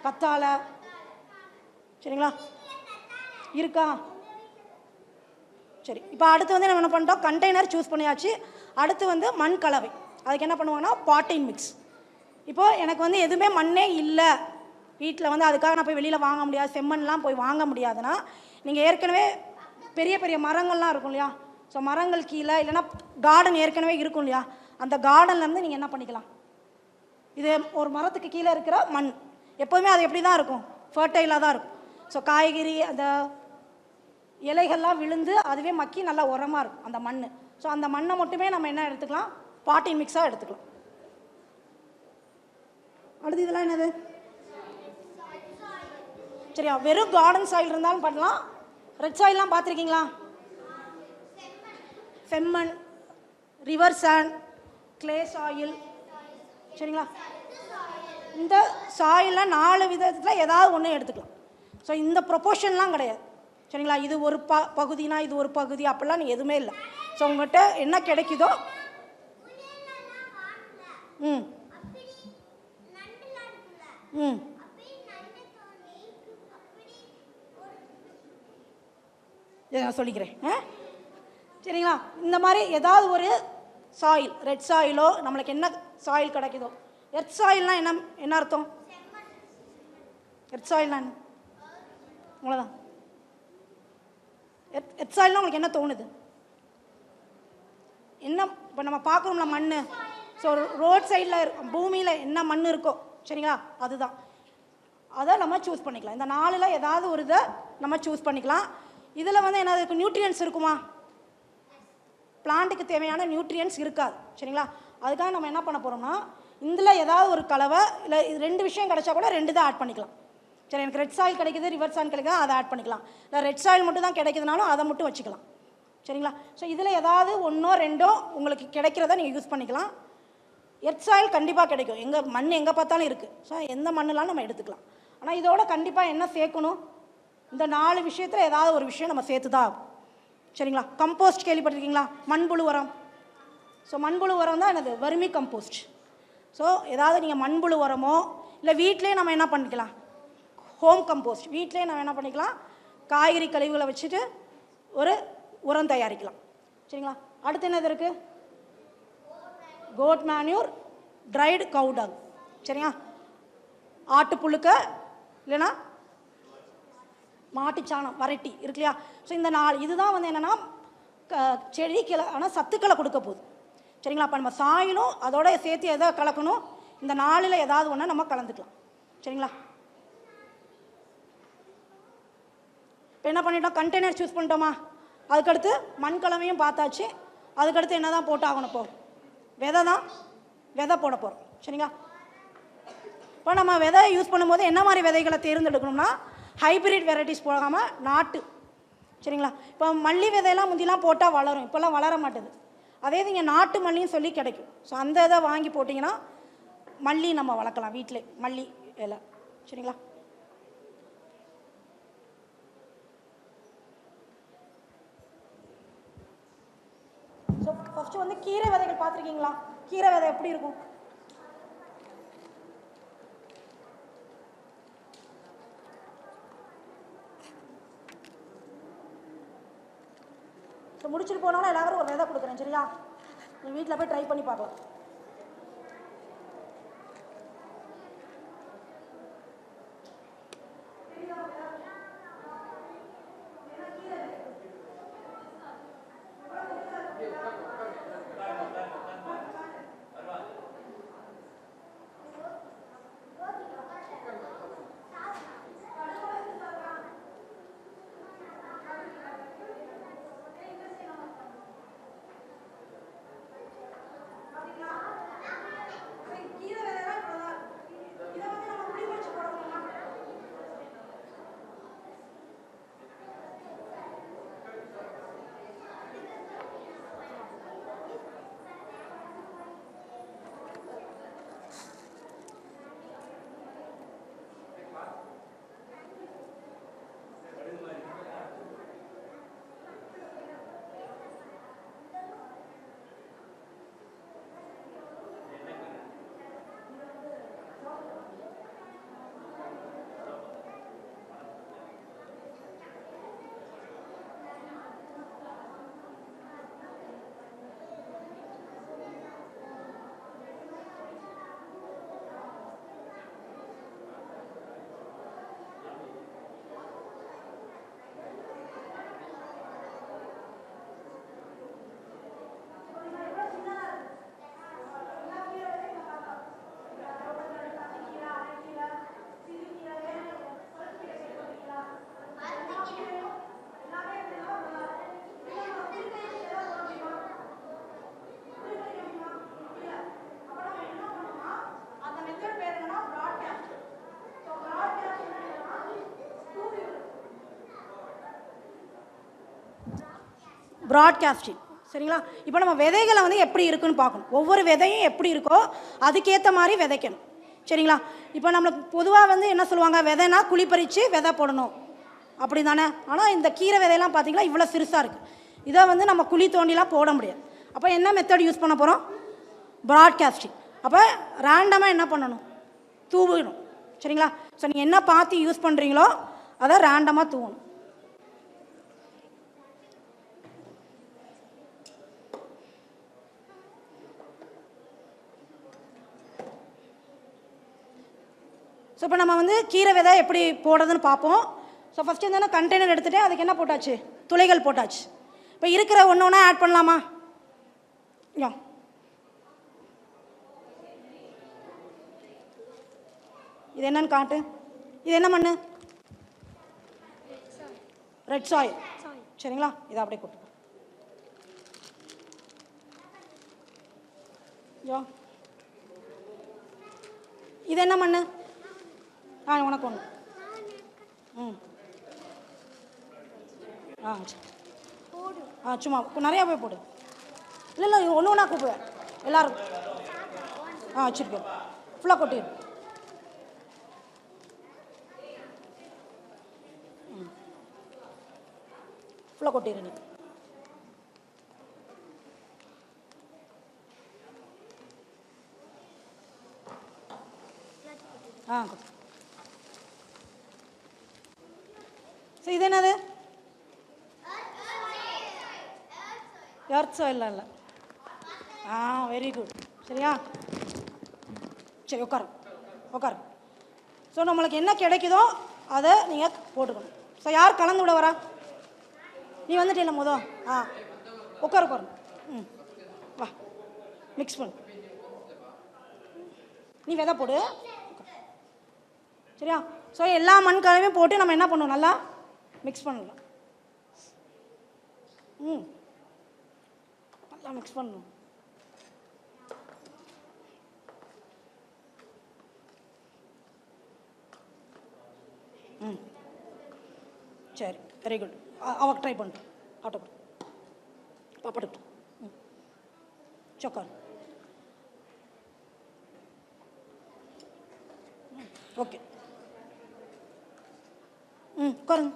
கத்தாழை. சரிங்களா, இருக்கா? சரி, இப்போ அடுத்து வந்து நம்ம என்ன பண்ணிட்டோம், கண்டெய்னர் சூஸ் பண்ணியாச்சு. அடுத்து வந்து மண் கலவை. அதுக்கு என்ன பண்ணுவாங்கன்னா பாட்டிங் மிக்ஸ். இப்போது எனக்கு வந்து எதுவுமே மண்ணே இல்லை வீட்டில், வந்து அதுக்காக நான் போய் வெளியில் வாங்க முடியாது, செம்மண்லாம் போய் வாங்க முடியாதுன்னா, நீங்கள் ஏற்கனவே பெரிய பெரிய மரங்கள்லாம் இருக்கும் இல்லையா, ஸோ மரங்கள் கீழே இல்லைன்னா கார்டன் ஏற்கனவே இருக்கும் இல்லையா, அந்த கார்டன்லேருந்து நீங்கள் என்ன பண்ணிக்கலாம், இது ஒரு மரத்துக்கு கீழே இருக்கிற மண் எப்போதுமே அது எப்படி தான் இருக்கும், ஃபர்டைலாக தான் இருக்கும். ஸோ காய்கறி அந்த இலைகள்லாம் விழுந்து அதுவே மக்கி நல்லா உரமாக இருக்கும் அந்த மண். ஸோ அந்த மண்ணை மட்டுமே நம்ம என்ன எடுத்துக்கலாம், பாட்டிங் மிக்ஸாக எடுத்துக்கலாம். அடுத்து இதெல்லாம் என்னது? சரியா, வெறும் கார்டன் சாயில் இருந்தாலும் பண்ணலாம். ரெட் சாயில்லாம் பார்த்துருக்கீங்களா? செம்மண், ரிவர் சாண்ட், கிளே சாயில். சரிங்களா, இந்த சாயிலில் 4 விதத்தில் ஏதாவது ஒன்று எடுத்துக்கலாம். ஸோ இந்த ப்ரொபோர்ஷன்லாம் கிடையாது. சரிங்களா, இது ஒரு பகுதினா இது ஒரு பகுதி அப்படிலாம் எதுவுமே இல்லை. ஸோ உங்கள்கிட்ட என்ன கிடைக்குதோ. ம் ம் நான் சொல்லிக்கிறேன். சரிங்களா, இந்த மாதிரி ஏதாவது ஒரு சாயில், ரெட் சாயிலோ, நம்மளுக்கு என்ன சாயில் கிடைக்குதோ. எர்த் சாயில்னா என்ன அர்த்தம்? எர்த் சாயில்னா என்ன? அவ்வளோதான். எர்த் சாயில்னா உங்களுக்கு என்ன தோணுது? என்ன இப்போ நம்ம பார்க்குறோம்ல மண், ஸோ ரோட் சைடில் பூமியில் என்ன மண் இருக்கோ, சரிங்களா, அதுதான். அதை நம்ம சூஸ் பண்ணிக்கலாம். இந்த 4ல் ஏதாவது ஒரு இதை நம்ம சூஸ் பண்ணிக்கலாம். இதில் வந்து என்ன இருக்குது, நியூட்ரியன்ஸ் இருக்குமா? பிளான்ட்டுக்கு தேவையான நியூட்ரியன்ஸ் இருக்காது. சரிங்களா, அதுக்காக நம்ம என்ன பண்ண போகிறோம்னா, இதில் ஏதாவது ஒரு கலவை இல்லை இது 2 விஷயம் கிடைச்சா கூட 2 தான் ஆட் பண்ணிக்கலாம். சரி, எனக்கு ரெட் சாயில் கிடைக்குது, ரிவர் சாயில் கிடைக்குது, அதை ஆட் பண்ணிக்கலாம். இல்லை ரெட் சாயில் மட்டும் தான் கிடைக்குதுனாலும் அதை மட்டும் வச்சுக்கலாம். சரிங்களா, ஸோ இதில் ஏதாவது 1ஓ 2ஓ உங்களுக்கு கிடைக்கிறத நீங்கள் யூஸ் பண்ணிக்கலாம். எர்த் சாயில் கண்டிப்பாக கிடைக்கும், மண் எங்கே பார்த்தாலும் இருக்குது. ஸோ எந்த மண்ணுலாம் நம்ம எடுத்துக்கலாம். ஆனால் இதோட கண்டிப்பாக என்ன சேர்க்கணும், இந்த 4 விஷயத்தில் ஏதாவது ஒரு விஷயம் நம்ம சேர்த்து தான் ஆகும். சரிங்களா, கம்போஸ்ட் கேள்விப்பட்டிருக்கீங்களா? மண்புழு உரம். ஸோ மண்புழு உரம் தான் என்னது, வர்மி கம்போஸ்ட். ஸோ ஏதாவது நீங்கள் மண்புழு உரமோ இல்லை வீட்டிலே நம்ம என்ன பண்ணிக்கலாம், ஹோம் கம்போஸ்ட். வீட்டிலே நம்ம என்ன பண்ணிக்கலாம், காய்கறி கழிவுகளை வச்சுட்டு ஒரு உரம் தயாரிக்கலாம். சரிங்களா, அடுத்து என்னது இருக்குது, கோட் மேன்யூர், ட்ரைடு கவு டங். சரியா, ஆட்டு புழுக்க இல்லைன்னா மாட்டுச்சாணம், வரட்டி இருக்கு இல்லையா. ஸோ இந்த 4 இதுதான் வந்து என்னென்னா செடிக்கு ஆனால் சத்துக்களை கொடுக்க போகுது. சரிங்களா, அப்போ நம்ம சாயிலும் அதோட சேர்த்து எதை கலக்கணும், இந்த 4ல் ஏதாவது ஒன்று நம்ம கலந்துக்கலாம். சரிங்களா, இப்போ என்ன பண்ணிட்டோம், கண்டெய்னர் சூஸ் பண்ணிட்டோமா, அதுக்கடுத்து மண் கலவையும் பார்த்தாச்சு. அதுக்கடுத்து என்ன தான் போட்டாகணும், இப்போ விதை போட போகிறோம். சரிங்களா, இப்போ நம்ம விதை யூஸ் பண்ணும்போது என்ன மாதிரி விதைகளை தேர்ந்தெடுக்கணும்னா, ஹைப்ரிட் வெரைட்டிஸ் போகாமல் நாட்டு. சரிங்களா, இப்போ மல்லி விதையெல்லாம் முந்திலாம் போட்டால் வளரும், இப்போல்லாம் வளர மாட்டேது. அதே நீங்கள் நாட்டு மல்லின்னு சொல்லி கிடைக்கும். ஸோ அந்த இதை வாங்கி போட்டிங்கன்னா மல்லி நம்ம வளர்க்கலாம் வீட்டிலே, மல்லி இலை. சரிங்களா, ஸோ ஃபஸ்ட்டு வந்து கீரை விதைகள் பார்த்துருக்கீங்களா? கீரை விதை எப்படி இருக்கும், ஸோ முடிச்சுட்டு போனாலும் எல்லாரும் ஒரு விதை கொடுக்குறேன். சரியா, நீங்கள் வீட்டில் போய் ட்ரை பண்ணி பார்க்கலாம். ப்ராட்காஸ்டிங். சரிங்களா? இப்போ நம்ம விதைகளை வந்து எப்படி இருக்குன்னு பார்க்கணும். ஒவ்வொரு விதையும் எப்படி இருக்கோ அதுக்கேற்ற மாதிரி விதைக்கணும். சரிங்களா? இப்போ நம்மளுக்கு பொதுவாக வந்து என்ன சொல்லுவாங்க, விதைனா குழி பறித்து விதை போடணும் அப்படி தானே. ஆனால் இந்த கீரை விதையெல்லாம் பார்த்தீங்கன்னா இவ்வளோ சிறுசாக இருக்குது. இதை வந்து நம்ம குழி தோண்டிலாம் போட முடியாது. அப்போ என்ன மெத்தட் யூஸ் பண்ண போகிறோம்? ப்ராட்காஸ்டிங். அப்போ ரேண்டமாக என்ன பண்ணணும்? தூவணும். சரிங்களா? ஸோ நீங்கள் என்ன பார்த்து யூஸ் பண்ணுறீங்களோ அதை ரேண்டமாக தூவணும். ஸோ இப்போ நம்ம வந்து கீரை விதை எப்படி போடுறதுன்னு பார்ப்போம். ஸோ ஃபஸ்ட்டு வந்து கண்டெய்னர் எடுத்துகிட்டு அதுக்கு என்ன போட்டாச்சு? துளைகள் போட்டாச்சு. இப்போ இருக்கிற ஒன்று ஒன்றா ஆட் பண்ணலாமா? யா, இது என்னன்னு காட்டு. இது என்ன மண்ணு? Red soil. சரிங்களா? இதை அப்படியே கொட்டு. யா, இது என்ன மண்ணு? உனக்கு ஒன்று. சரி. சும்மா நிறையா போய் போடு. இல்லை ஒன்று ஒன்றா கூப்பிடுவேன் எல்லாரும். வச்சுருக்கேன். ஃபுல்லாக கொட்டிடு. ஃபுல்லாக கொட்டிடு நீ. ஸோ இது என்னது? எர்த் சாயில் இல்லை. Very good. சரியா? சரி, உட்காரு உட்காரு. ஸோ நம்மளுக்கு என்ன கிடைக்குதோ அதை நீங்கள் போட்டுக்கணும். ஸோ யார் கலந்து விட வரா? நீ வந்துட்டே மொதல். உட்காரு உட்காரு. வா, மிக்ஸ் பண்ணு. நீ விதை போடு. சரியா? ஸோ எல்லா மண் கலவையும் போட்டு நம்ம என்ன பண்ணுவோம்? நல்லா மிக்ஸ் பண்ணலாம். நல்லா மிக்ஸ் பண்ணணும். சரி, வெரி குட். அவக்கு ட்ரை பண்ணிட்டோம். ஆட்டோப்பட்டு பாப்பாட்டு சொக்கார். ஓகே. உட்காருங்க.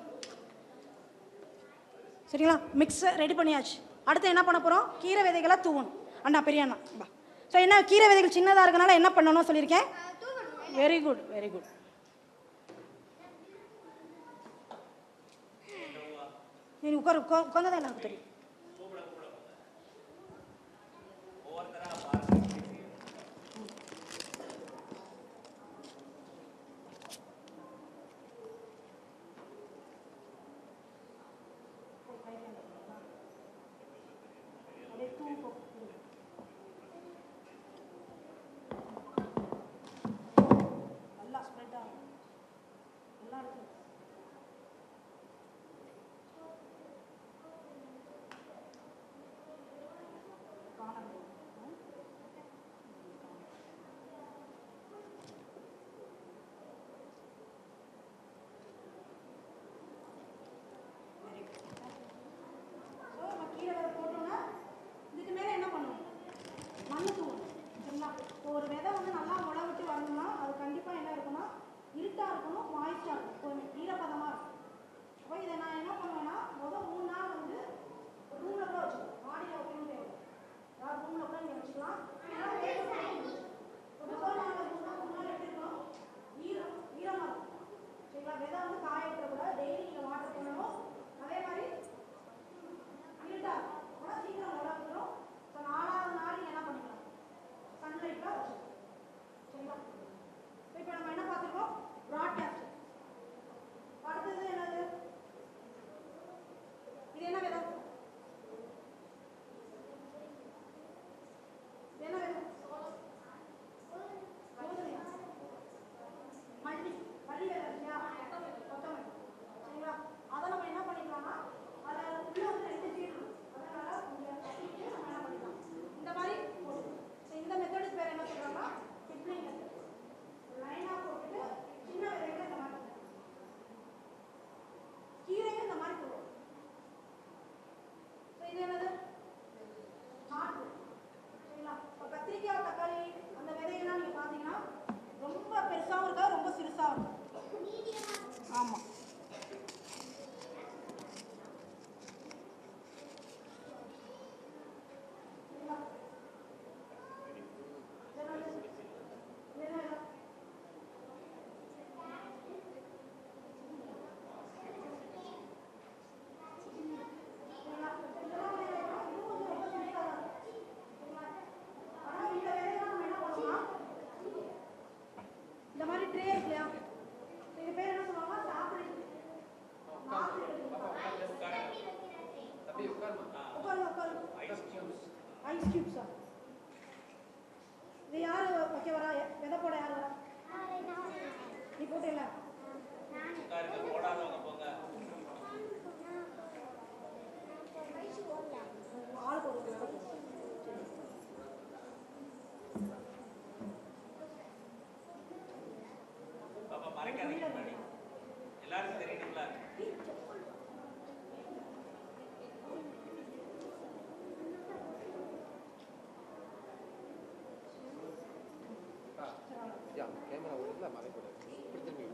சரிங்களா? மிக்ஸ் ரெடி பண்ணியாச்சு. அடுத்து என்ன பண்ண போகிறோம்? கீரை விதைகளை தூவணும். அண்ணா பெரிய அண்ணா பா. ஸோ என்ன, கீரை விதைகள் சின்னதாக இருக்கனால என்ன பண்ணணும் சொல்லியிருக்கேன். Very good very good. நீ உட்கார் உட்கார்ந்ததான் எனக்கு தெரியும். நல்லா ஸ்ப்ரெட் ஆகும். நல்லா இருக்கு. கீரை போட்டோம்னா இதுக்கு மேலே என்ன பண்ணுவோம்? ஐஸ் கியூப்ஸா? இது யார் வைக்க வரா? விதை போட யார் வரா? நீ போட்டேல? போடாதவங்க போங்க. ஆள் போடுறது. பாப்பா மறைக்காதீங்க முன்னாடி. எல்லாருக்கும் தெரியணும்ல. கேமரா ஓடுதுல மறைக்கூடாது. இப்படி திரும்பி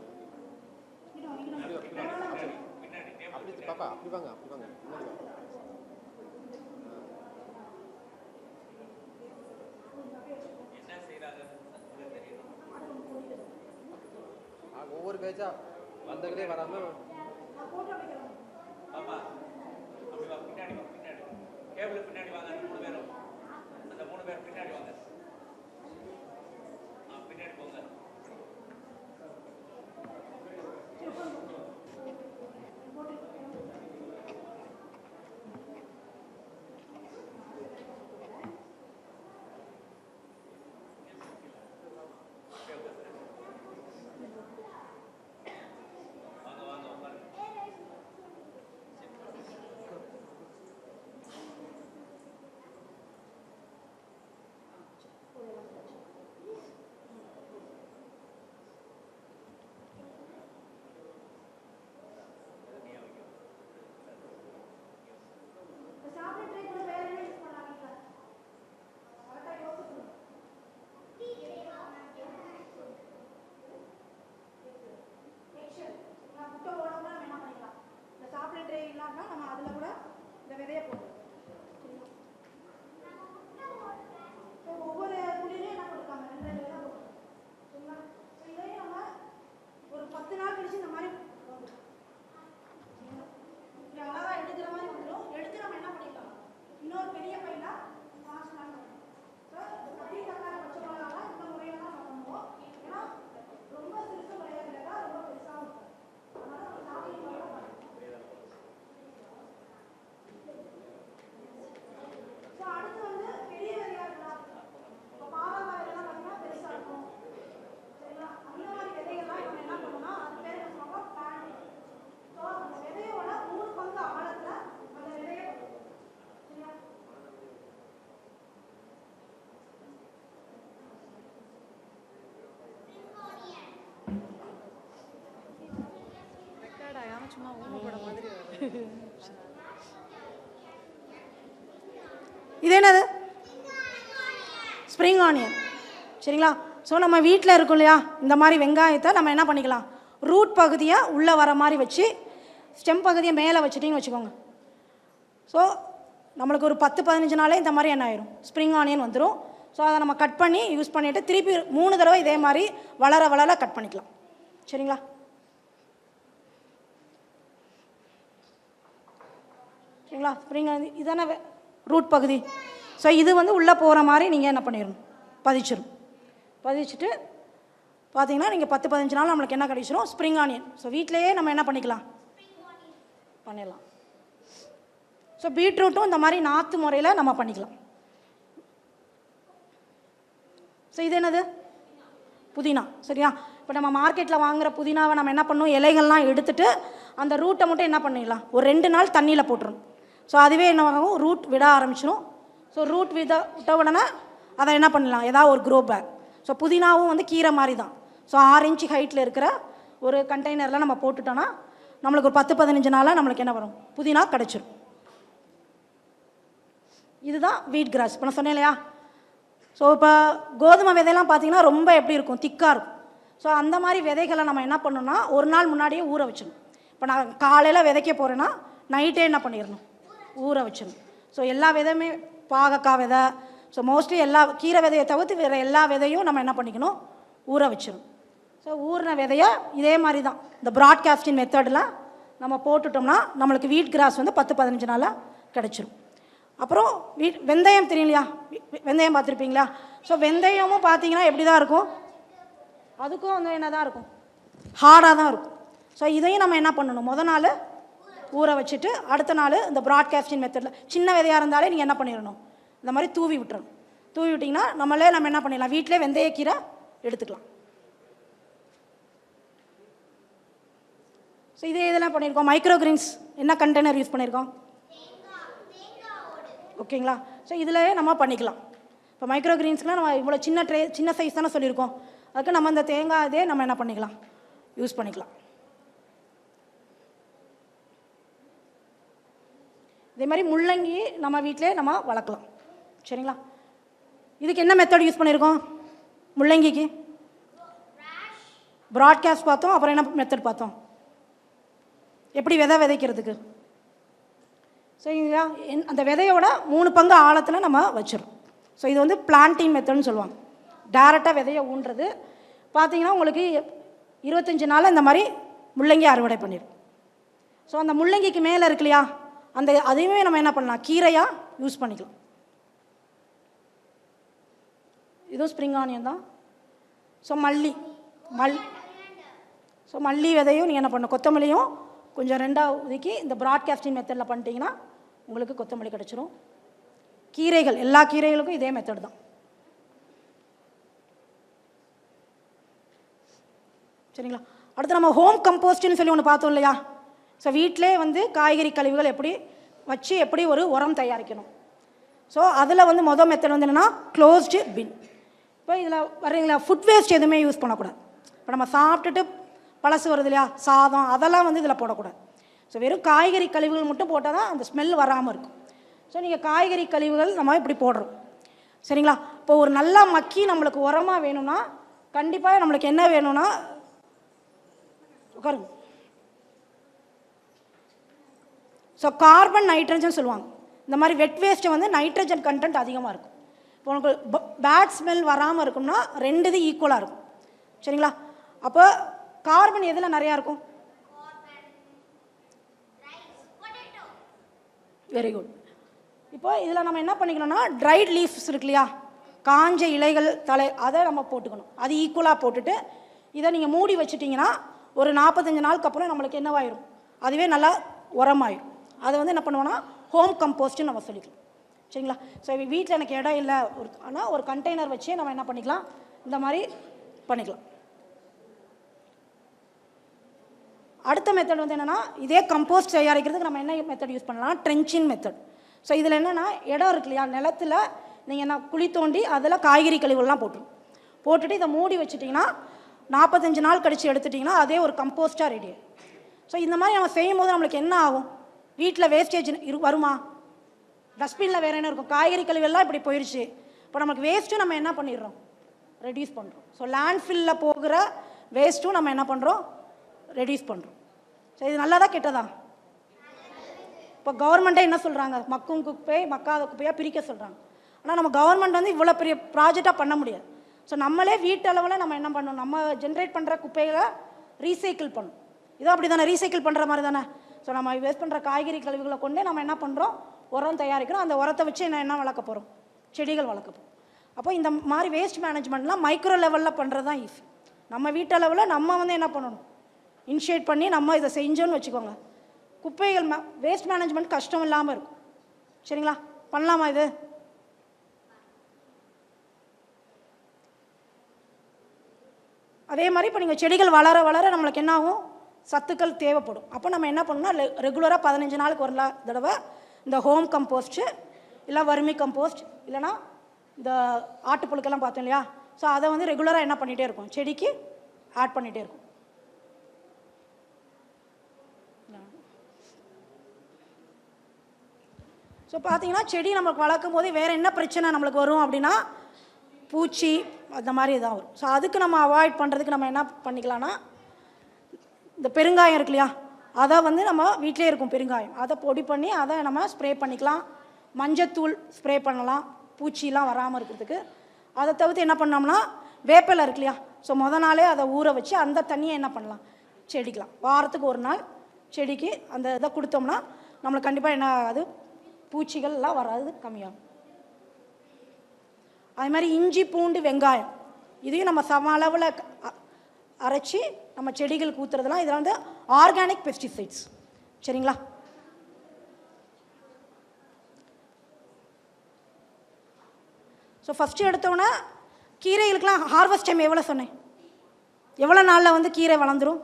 அப்படி பாப்பா அப்படி வாங்க அப்படி வாங்க முன்னாடி வாங்க. என்ன செய்யறாங்க தெரியும். ஒவ்வொரு பேஜா வந்தவங்களே வராம பாப்பா அப்படி வா, பின்னாடி வா, பின்னாடி கேபிள் பின்னாடி வாங்க. அந்த 3 பேரும், அந்த 3 பேர் பின்னாடி வாங்க. பின்னாடி போங்க. வாங்க வாங்க உட்காருங்க. நம்ம அதில் கூட இந்த விதையை போடுறோம். ஒவ்வொரு குழியிலையும் என்ன கொடுக்காங்க? 2 விதை போடுறோம். சரிங்களா? இதையும் நம்ம ஒரு 10 நாள் கழிச்சு இந்த மாதிரி அழகாக எடுக்கிற மாதிரி வந்துடும். எடுத்து நம்ம என்ன பண்ணிக்கலாம்? இன்னொரு பெரிய பையில வாங்கிக்கலாம். அப்படியே தக்காளி பச்சை மிளகாலாம் இந்த முறையில் தான் நம்ம பண்ணுவோம். ஏன்னா ரொம்ப சிறுசு முறையாக ரொம்ப பெருசாகவும் இருக்கும். அதனால நம்ம சாப்பிட்டு அடுத்து வந்து பெரிய விதையா இருக்கலாம். இப்போ பாவக்காய் எல்லாம் பார்த்தீங்கன்னா பெருசா இருக்கும். சரிங்களா? அந்த மாதிரி விதைகள்லாம் நம்ம என்ன பண்ணணும்னா அது பேர் என்ன சொல்லுவாங்க? பிளான்ட். ஸோ அந்த விதையோட 3 பங்கு ஆழத்துல அந்த விதையை போடணும். சரியா? சும்மா ஊமை போட மாதிரி வருது. இது என்னது? Spring onion. சரிங்களா? ஸோ நம்ம வீட்டில் இருக்கும் இல்லையா, இந்த மாதிரி வெங்காயத்தை நம்ம என்ன பண்ணிக்கலாம்? ரூட் பகுதியை உள்ளே வர மாதிரி வச்சு ஸ்டெம் பகுதியை மேலே வச்சுட்டிங்கன்னு வச்சுக்கோங்க. ஸோ நம்மளுக்கு ஒரு 10-15 நாளே இந்த மாதிரி என்ன ஆயிரும்? ஸ்ப்ரிங் ஆனியன் வந்துடும். ஸோ அதை நம்ம கட் பண்ணி யூஸ் பண்ணிவிட்டு திருப்பி 3 தடவை இதே மாதிரி வளர வளர கட் பண்ணிக்கலாம். சரிங்களா? சரிங்களா? ஸ்ப்ரிங் இதான ரூட் பகுதி. ஸோ இது வந்து உள்ளே போகிற மாதிரி நீங்கள் என்ன பண்ணிடணும்? பதிச்சுட்டு பார்த்தீங்கன்னா நீங்கள் 10-15 நாள் நம்மளுக்கு என்ன கிடைச்சிடும்? Spring onion. ஸோ வீட்டிலையே நம்ம என்ன பண்ணிக்கலாம்? பண்ணிடலாம். ஸோ பீட்ரூட்டும் இந்த மாதிரி நாற்று முறையில் நம்ம பண்ணிக்கலாம். ஸோ இது என்னது? புதினா. சரியா? இப்போ நம்ம மார்க்கெட்டில் வாங்குகிற புதினாவை நம்ம என்ன பண்ணணும்? இலைகள்லாம் எடுத்துகிட்டு அந்த ரூட்டை மட்டும் என்ன பண்ணிடலாம்? ஒரு 2 நாள் தண்ணியில் போட்டுரும். ஸோ அதுவே என்ன ஆகும்? ரூட் விட ஆரம்பிச்சிடும். ஸோ ரூட் விட்ட உடனே அதை என்ன பண்ணலாம்? ஏதாவது ஒரு க்ரோ பேக். ஸோ புதினாவும் வந்து கீரை மாதிரி தான். ஸோ 6 இன்ச்சு ஹைட்டில் இருக்கிற ஒரு கண்டெய்னரில் நம்ம போட்டுட்டோன்னா நம்மளுக்கு ஒரு 10-15 நாளாக நம்மளுக்கு என்ன வரும்? புதினா கிடச்சிரும். இதுதான் வீட் கிராஸ். இப்போ நான் சொன்னேன் இல்லையா? ஸோ இப்போ கோதுமை விதையெல்லாம் பார்த்தீங்கன்னா ரொம்ப எப்படி இருக்கும்? திக்காக இருக்கும். ஸோ அந்த மாதிரி விதைகளை நம்ம என்ன பண்ணணும்னா ஒரு நாள் முன்னாடியே ஊற வச்சிடணும். இப்போ நான் காலையில் விதைக்க போகிறேன்னா நைட்டே என்ன பண்ணிடணும்? ஊற வச்சிடணும். ஸோ எல்லா விதையுமே பாகக்காய் விதை, ஸோ மோஸ்ட்லி எல்லா கீரை விதையை தவிர்த்து வேறு எல்லா விதையும் நம்ம என்ன பண்ணிக்கணும்? ஊற வச்சிடணும். ஸோ ஊறின விதையை இதே மாதிரி தான் இந்த ப்ராட்காஸ்டிங் மெத்தடில் நம்ம போட்டுட்டோம்னா நம்மளுக்கு வீட் கிராஸ் வந்து 10-15 நாளில் கிடச்சிரும். அப்புறம் வெந்தயம் தெரியும் இல்லையா? வெந்தயம் பார்த்துருப்பீங்களா? ஸோ வெந்தயமும் பார்த்தீங்கன்னா எப்படி தான் இருக்கும்? அதுக்கும் வந்து என்ன தான் இருக்கும்? ஹார்டாக தான் இருக்கும். ஸோ இதையும் நம்ம என்ன பண்ணணும்? முதல் நாள் ஊற வச்சுட்டு அடுத்த நாள் இந்த ப்ராட்காஸ்டிங் மெத்தடில் சின்ன விதையாக இருந்தாலே நீங்கள் என்ன பண்ணிடணும்? இந்த மாதிரி தூவி விட்டுறணும். தூவி விட்டிங்கன்னா நம்ம என்ன பண்ணிடலாம், வீட்டிலே வெந்தயக்கீரை எடுத்துக்கலாம். ஸோ இதெல்லாம் பண்ணியிருக்கோம். மைக்ரோ கிரீன்ஸ் என்ன கண்டெய்னர் யூஸ் பண்ணியிருக்கோம், ஓகேங்களா? ஸோ இதில் நம்ம பண்ணிக்கலாம். இப்போ மைக்ரோ கிரீன்ஸ்க்குலாம் நம்ம இவ்வளோ சின்ன சைஸ் தானே சொல்லியிருக்கோம். அதுக்கு நம்ம இந்த தேங்காய் இதே நம்ம என்ன பண்ணிக்கலாம், யூஸ் பண்ணிக்கலாம். இதே மாதிரி முள்ளங்கி நம்ம வீட்டிலே நம்ம வளர்க்கலாம். சரிங்களா? இதுக்கு என்ன மெத்தட் யூஸ் பண்ணியிருக்கோம், முள்ளங்கிக்கு ப்ராட்காஸ்ட் பார்த்தோம். அப்புறம் என்ன மெத்தட் பார்த்தோம், எப்படி விதைக்கிறதுக்கு. சரிங்களா? அந்த விதையோட 3 பங்கு ஆழத்தில் நம்ம வச்சிடும். ஸோ இது வந்து பிளான்டிங் மெத்தட்னு சொல்லுவாங்க. டேரெக்டாக விதையை ஊன்றது. பார்த்தீங்கன்னா உங்களுக்கு 25 நாளில் இந்த மாதிரி முள்ளங்கி அறுவடை பண்ணிடும். ஸோ அந்த முள்ளங்கிக்கு மேலே இருக்கு இல்லையா, அதையுமே நம்ம என்ன பண்ணலாம், கீரையாக யூஸ் பண்ணிக்கலாம். இதுவும் ஸ்ப்ரிங் ஆனியன் தான். ஸோ மல்லி விதையும் நீங்கள் என்ன பண்ணணும், கொத்தமல்லியும் கொஞ்சம் 2ஆக ஒதுக்கி இந்த ப்ராட்காஸ்டிங் மெத்தடில் பண்ணிட்டீங்கன்னா உங்களுக்கு கொத்தமல்லி கிடச்சிரும். கீரைகள் எல்லா கீரைகளுக்கும் இதே மெத்தட் தான். சரிங்களா? அடுத்து நம்ம ஹோம் கம்போஸ்ட்னு சொல்லி ஒன்று பார்த்தோம் இல்லையா. ஸோ வீட்டிலே வந்து காய்கறி கழிவுகள் எப்படி ஒரு உரம் தயாரிக்கணும். ஸோ அதில் வந்து மொதல் மெத்தட் வந்து என்னென்னா க்ளோஸ்டு பின். இப்போ இதில் வர்றீங்களா, ஃபுட் வேஸ்ட் எதுவுமே யூஸ் பண்ணக்கூடாது. இப்போ நம்ம சாப்பிட்டுட்டு பழசு வருது இல்லையா, சாதம், அதெல்லாம் வந்து இதில் போடக்கூடாது. ஸோ வெறும் காய்கறி கழிவுகள் மட்டும் போட்டால் தான் அந்த ஸ்மெல் வராமல் இருக்கும். ஸோ நீங்கள் காய்கறி கழிவுகள் நம்ம இப்படி போடுறோம். சரிங்களா? இப்போ ஒரு நல்லா மக்கி நம்மளுக்கு உரமாக வேணும்னா கண்டிப்பாக நம்மளுக்கு என்ன வேணும்னா, உட்காருங்க. ஸோ கார்பன் நைட்ரஜன் சொல்லுவாங்க. இந்த மாதிரி வெட் வேஸ்ட்டை வந்து நைட்ரஜன் கண்டென்ட் அதிகமாக இருக்கும். இப்போ உங்களுக்கு பேட் ஸ்மெல் வராமல் இருக்கும்னா 2 இது ஈக்குவலாக இருக்கும். சரிங்களா? அப்போ கார்பன் எதில் நிறையா இருக்கும், வெரி குட். இப்போ இதில் நம்ம என்ன பண்ணிக்கணும்னா ட்ரைட் லீவ்ஸ் இருக்கு இல்லையா, காஞ்ச இலைகள் தலை, அதை நம்ம போட்டுக்கணும். அது ஈக்குவலாக போட்டுட்டு இதை நீங்கள் மூடி வச்சுட்டிங்கன்னா ஒரு 45 நாளுக்கு அப்புறம் நம்மளுக்கு என்னவாயிரும், அதுவே நல்லா உரமாயிரும். அதை வந்து என்ன பண்ணுவோன்னா ஹோம் கம்போஸ்ட்னு நம்ம சொல்லிக்கலாம். சரிங்களா? ஸோ வீட்டில் எனக்கு இடம் இல்லை ஆனால் ஒரு கண்டெய்னர் வச்சே நம்ம என்ன பண்ணிக்கலாம், இந்த மாதிரி பண்ணிக்கலாம். அடுத்த மெத்தட் வந்து என்னென்னா, இதே கம்போஸ்ட் தயாரிக்கிறதுக்கு நம்ம என்ன மெத்தட் யூஸ் பண்ணலாம், ட்ரென்ச்சிங் மெத்தட். ஸோ இதில் என்னென்னா இடம் இருக்கு இல்லையா, நிலத்தில் நீங்கள் என்ன குழி தோண்டி அதில் காய்கறி கழிவுகள்லாம் போட்டுட்டு இதை மூடி வச்சுட்டிங்கன்னா 45 நாள் கழித்து எடுத்துட்டிங்கன்னா அதே ஒரு கம்போஸ்ட்டாக ரெடி. ஸோ இந்த மாதிரி நம்ம செய்யும் போது நம்மளுக்கு என்ன ஆகும், வீட்டில் வேஸ்டேஜ் வருமா, டஸ்ட்பினில் வேறு என்ன இருக்கும், காய்கறி கழிவுகள்லாம் இப்படி போயிடுச்சு. இப்போ நமக்கு வேஸ்ட்டும் நம்ம என்ன பண்ணிடுறோம், ரெடியூஸ் பண்ணுறோம். ஸோ லேண்ட்ஃபில்லில் போகிற வேஸ்ட்டும் நம்ம என்ன பண்ணுறோம், ரெடியூஸ் பண்ணுறோம். ஸோ இது நல்லதா கெட்டதா? இப்போ கவர்மெண்ட்டே என்ன சொல்கிறாங்க, மக்கும் குப்பை மக்காத குப்பையாக பிரிக்க சொல்கிறாங்க. ஆனால் நம்ம கவர்மெண்ட் வந்து இவ்வளோ பெரிய ப்ராஜெக்டாக பண்ண முடியாது. ஸோ நம்மளே வீட்டளவில் நம்ம என்ன பண்ணணும், நம்ம ஜென்ரேட் பண்ணுற குப்பைகளை ரீசைக்கிள் பண்ணணும். இதோ அப்படி தானே, ரீசைக்கிள் பண்ணுற மாதிரி தானே. ஸோ நம்ம வேஸ்ட் பண்ணுற காய்கறி கழிவுகளை கொண்டே நம்ம என்ன பண்ணுறோம், உரம் தயாரிக்கிறோம். அந்த உரத்தை வச்சு என்ன வளர்க்க போகிறோம், செடிகள் வளர்க்க போகிறோம். அப்போ இந்த மாதிரி வேஸ்ட் மேனேஜ்மெண்ட்லாம் மைக்ரோ லெவலில் பண்ணுறது தான் ஈஸி. நம்ம வீட்டளவில் நம்ம வந்து என்ன பண்ணணும், இனிஷியேட் பண்ணி நம்ம இதை செஞ்சோன்னு வச்சுக்கோங்க, குப்பைகள் வேஸ்ட் மேனேஜ்மெண்ட் கஷ்டம் இல்லாமல் இருக்கும். சரிங்களா? பண்ணலாமா இது? அதே மாதிரி இப்போ நீங்கள் செடிகள் வளர வளர நம்மளுக்கு என்ன ஆகும், சத்துக்கள் தேவைப்படும். அப்போ நம்ம என்ன பண்ணணும்னா ரெகுலராக 15 நாளுக்கு ஒரு தடவை இந்த ஹோம் கம்போஸ்ட்டு இல்லை வறுமி கம்போஸ்ட் இல்லைனா இந்த ஆட்டுப்புழுக்கெல்லாம் பார்த்தோம் இல்லையா, ஸோ அதை வந்து ரெகுலராக என்ன பண்ணிகிட்டே இருக்கும், செடிக்கு ஆட் பண்ணிகிட்டே இருக்கும். ஸோ பார்த்தீங்கன்னா செடி நம்மளுக்கு வளர்க்கும் போது வேறு என்ன பிரச்சனை நம்மளுக்கு வரும் அப்படின்னா, பூச்சி அந்த மாதிரி இதான் வரும். ஸோ அதுக்கு நம்ம அவாய்ட் பண்ணுறதுக்கு நம்ம என்ன பண்ணிக்கலாம்னா, இந்த பெருங்காயம் இருக்கு இல்லையா, அதை வந்து நம்ம வீட்டிலே இருக்கும் பெருங்காயம், அதை பொடி பண்ணி அதை நம்ம ஸ்ப்ரே பண்ணிக்கலாம். மஞ்சத்தூள் ஸ்ப்ரே பண்ணலாம் பூச்சிலாம் வராமல் இருக்கிறதுக்கு. அதை தவிர்த்து என்ன பண்ணோம்னா வேப்பிலை இருக்கு இல்லையா, ஸோ நாளே அதை ஊற வச்சு அந்த தண்ணியை என்ன பண்ணலாம், செடிக்கலாம். வாரத்துக்கு ஒரு நாள் செடிக்கு அந்த இதை கொடுத்தோம்னா நம்மளுக்கு கண்டிப்பாக என்ன ஆகாது, பூச்சிகள்லாம் வராது, கம்மியாகும். அது மாதிரி இஞ்சி பூண்டு வெங்காயம் இதையும் நம்ம சம அளவில் அரைச்சி நம்ம செடிகளுக்கு ஊற்றுறதுலாம் இதெல்லாம் வந்து ஆர்கானிக் பெஸ்டிசைட்ஸ். சரிங்களா? ஸோ ஃபஸ்ட்டு எடுத்தோன்னே கீரைகளுக்கெலாம் ஹார்வெஸ்ட் டைம் எவ்வளோ சொன்னேன்? எவ்வளோ நாளில் வந்து கீரை வளர்ந்துடும்?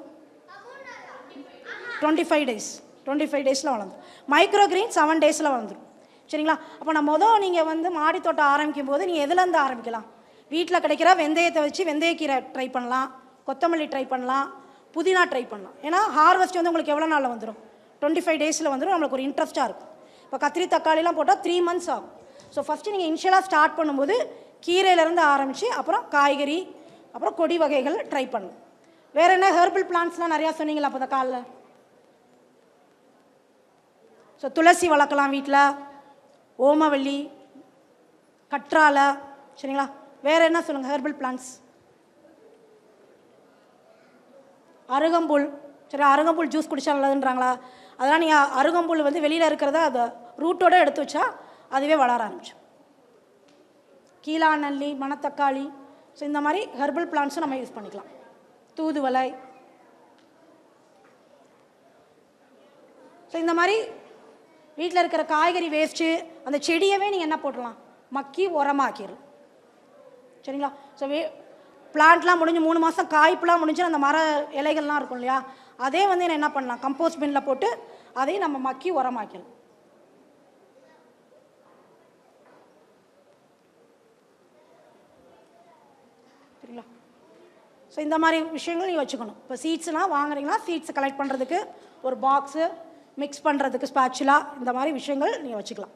25 டேஸ். 25 டேஸில் வளர்ந்துடும். மைக்ரோ கிரீன் 7 டேஸில் வளர்ந்துடும். சரிங்களா? அப்போ நம்ம நீங்கள் வந்து மாடி தோட்டம் ஆரம்பிக்கும் போது நீங்கள் எதுலேருந்து ஆரம்பிக்கலாம்? வீட்டில் கிடைக்கிற வெந்தயத்தை வச்சு வெந்தயக்கீரை ட்ரை பண்ணலாம், கொத்தமல்லி ட்ரை பண்ணலாம், புதினா ட்ரை பண்ணலாம். ஏன்னா ஹார்வெஸ்ட் வந்து உங்களுக்கு எவ்வளோ நாளில் வந்துடும்? 25 டேஸில் வந்துடும். நம்மளுக்கு ஒரு இன்ட்ரெஸ்ட்டாக இருக்கும். இப்போ கத்திரி தக்காளிலாம் போட்டால் 3 months ஆகும். ஸோ ஃபஸ்ட்டு நீங்கள் இனிஷியலாக ஸ்டார்ட் பண்ணும்போது கீரையிலேருந்து ஆரம்பித்து அப்புறம் காய்கறி அப்புறம் கொடி வகைகள் ட்ரை பண்ணணும். வேறு என்ன ஹெர்பல் பிளான்ட்ஸ்லாம் நிறையா சொன்னீங்களா அப்போ காலில்? ஸோ துளசி வளர்க்கலாம் வீட்டில், ஓமவல்லி, கற்றாழை. சரிங்களா? வேறு என்ன சொல்லுங்கள் ஹெர்பல் பிளான்ட்ஸ்? அருகம்புல். சரி, அருகம்புல் ஜூஸ் குடிச்சா நல்லதுன்றாங்களா? அதெல்லாம் நீங்கள் அருகம்புல் வந்து வெளியில் இருக்கிறத அதை ரூட்டோடு எடுத்து வச்சா அதுவே வளர ஆரம்பிச்சோம். கீழாநல்லி, மணத்தக்காளி. ஸோ இந்த மாதிரி ஹெர்பல் பிளான்ட்ஸும் நம்ம யூஸ் பண்ணிக்கலாம். தூதுவளை. ஸோ இந்த மாதிரி வீட்டில் இருக்கிற காய்கறி வேஸ்ட்டு அந்த செடியவே நீங்கள் என்ன போட்டுடலாம்? மக்கி உரமாக்கிடலாம். சரிங்களா? ஸோ பிளான்ட்லாம் முடிஞ்சு 3 மாதம் காய்ப்புலாம் முடிஞ்சு அந்த மர இலைகள்லாம் இருக்கும் இல்லையா, அதே வந்து என்ன பண்ணலாம்? கம்போஸ்ட் பின்னில் போட்டு அதையும் நம்ம மக்கி உரமாக்கலாம். சரிங்களா? ஸோ இந்த மாதிரி விஷயங்கள் நீங்கள் வச்சுக்கணும். இப்போ சீட்ஸ்லாம் வாங்குறீங்கன்னா சீட்ஸ் கலெக்ட் பண்ணுறதுக்கு ஒரு பாக்ஸு, மிக்ஸ் பண்ணுறதுக்கு ஸ்பாச்சுலா, இந்த மாதிரி விஷயங்கள் நீங்கள் வச்சுக்கலாம்.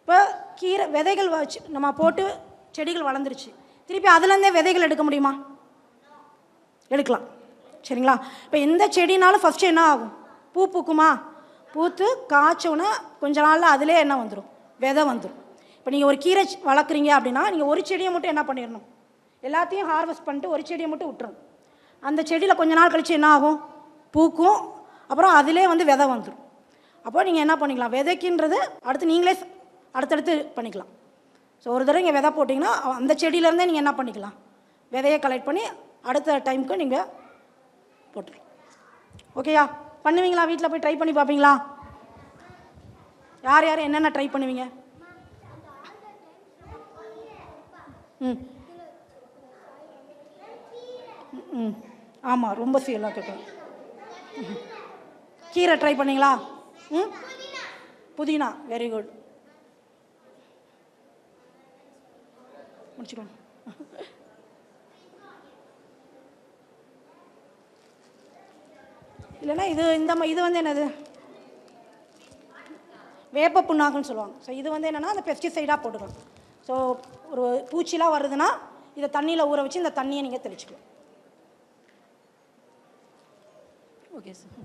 இப்போ கீரை விதைகள் வச்சு நம்ம போட்டு செடிகள் வளர்ந்துருச்சு, திருப்பி அதுலேருந்தே விதைகள் எடுக்க முடியுமா? எடுக்கலாம். சரிங்களா? இப்போ எந்த செடினாலும் ஃபஸ்ட்டு என்ன ஆகும்? பூ பூக்குமா? பூத்து காய்ச்சோன்னா கொஞ்ச நாளில் அதிலே என்ன வந்துடும்? விதை வந்துடும். இப்போ நீங்கள் ஒரு கீரை வளர்க்குறீங்க அப்படின்னா நீங்கள் ஒரு செடியை மட்டும் என்ன பண்ணிடணும்? எல்லாத்தையும் ஹார்வெஸ்ட் பண்ணிட்டு ஒரு செடியை மட்டும் விட்டுறணும். அந்த செடியில் கொஞ்ச நாள் கழித்து என்ன ஆகும்? பூக்கும், அப்புறம் அதிலே வந்து விதை வந்துடும். அப்போ நீங்கள் என்ன பண்ணிக்கலாம்? விதைக்குன்றது அடுத்து நீங்களே அடுத்தடுத்து பண்ணிக்கலாம். ஸோ ஒரு தடவை நீங்கள் விதை போட்டிங்கன்னா அந்த செடியிலேருந்தே நீங்கள் என்ன பண்ணிக்கலாம்? விதையை கலெக்ட் பண்ணி அடுத்த டைமுக்கு நீங்கள் போட்டுக்கலாம். ஓகேயா? பண்ணுவீங்களா? வீட்டில் போய் ட்ரை பண்ணி பார்ப்பீங்களா? யார் யார் என்னென்ன ட்ரை பண்ணுவீங்க? ம் ம் ஆமாம், ரொம்ப சீலாக கேட்கும். கீரை ட்ரை பண்ணிங்களா? ம் புதினா, வெரி குட். முடிச்சுக்கோங்க. இல்லைன்னா இது வந்து என்னது? வேப்ப புண்ணாக்குன்னு சொல்லுவாங்க. ஸோ இது வந்து என்னென்னா அந்த பெஸ்டிசைடாக போட்டுக்கலாம். ஸோ ஒரு பூச்சிலாம் வருதுன்னா இதை தண்ணியில் ஊற வச்சு இந்த தண்ணியை நீங்கள் தெளிச்சுக்கலாம். Okay sir.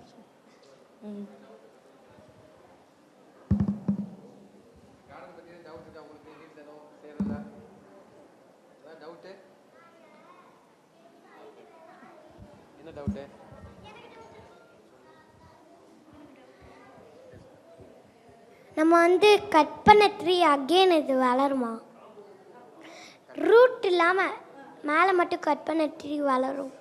ம் என்ன டவுட்டு? நம்ம வந்து கட் பண்ண ட்ரீ அகெயின் இது வளருமா? ரூட் இல்லாமல் மேலே மட்டும் கட் பண்ண ட்ரீ வளரும்.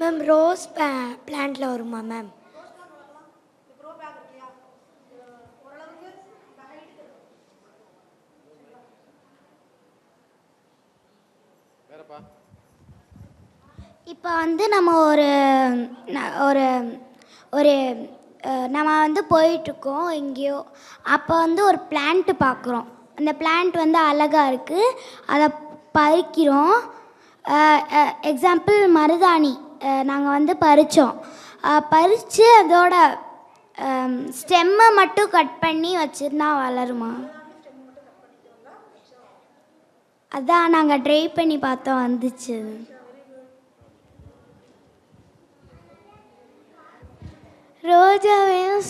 மேம் ரோஸ் பிளான்ட்டில் வருமா மேம்? இப்போ வந்து நம்ம ஒரு ஒரு நம்ம வந்து போயிட்டுருக்கோம் எங்கேயோ, அப்போ வந்து ஒரு பிளான்ட்டு பார்க்குறோம். அந்த பிளான்ட் வந்து அழகாக இருக்குது, அதை பறிக்கிறோம். எக்ஸாம்பிள் மருதாணி நாங்கள் வந்து பறித்தோம். பறித்து அதோட ஸ்டெம்மை மட்டும் கட் பண்ணி வச்சுருந்தா வளருமா? அதான் நாங்கள் ட்ரை பண்ணி பார்த்தோம், வந்துச்சு. ரோஜாவையும்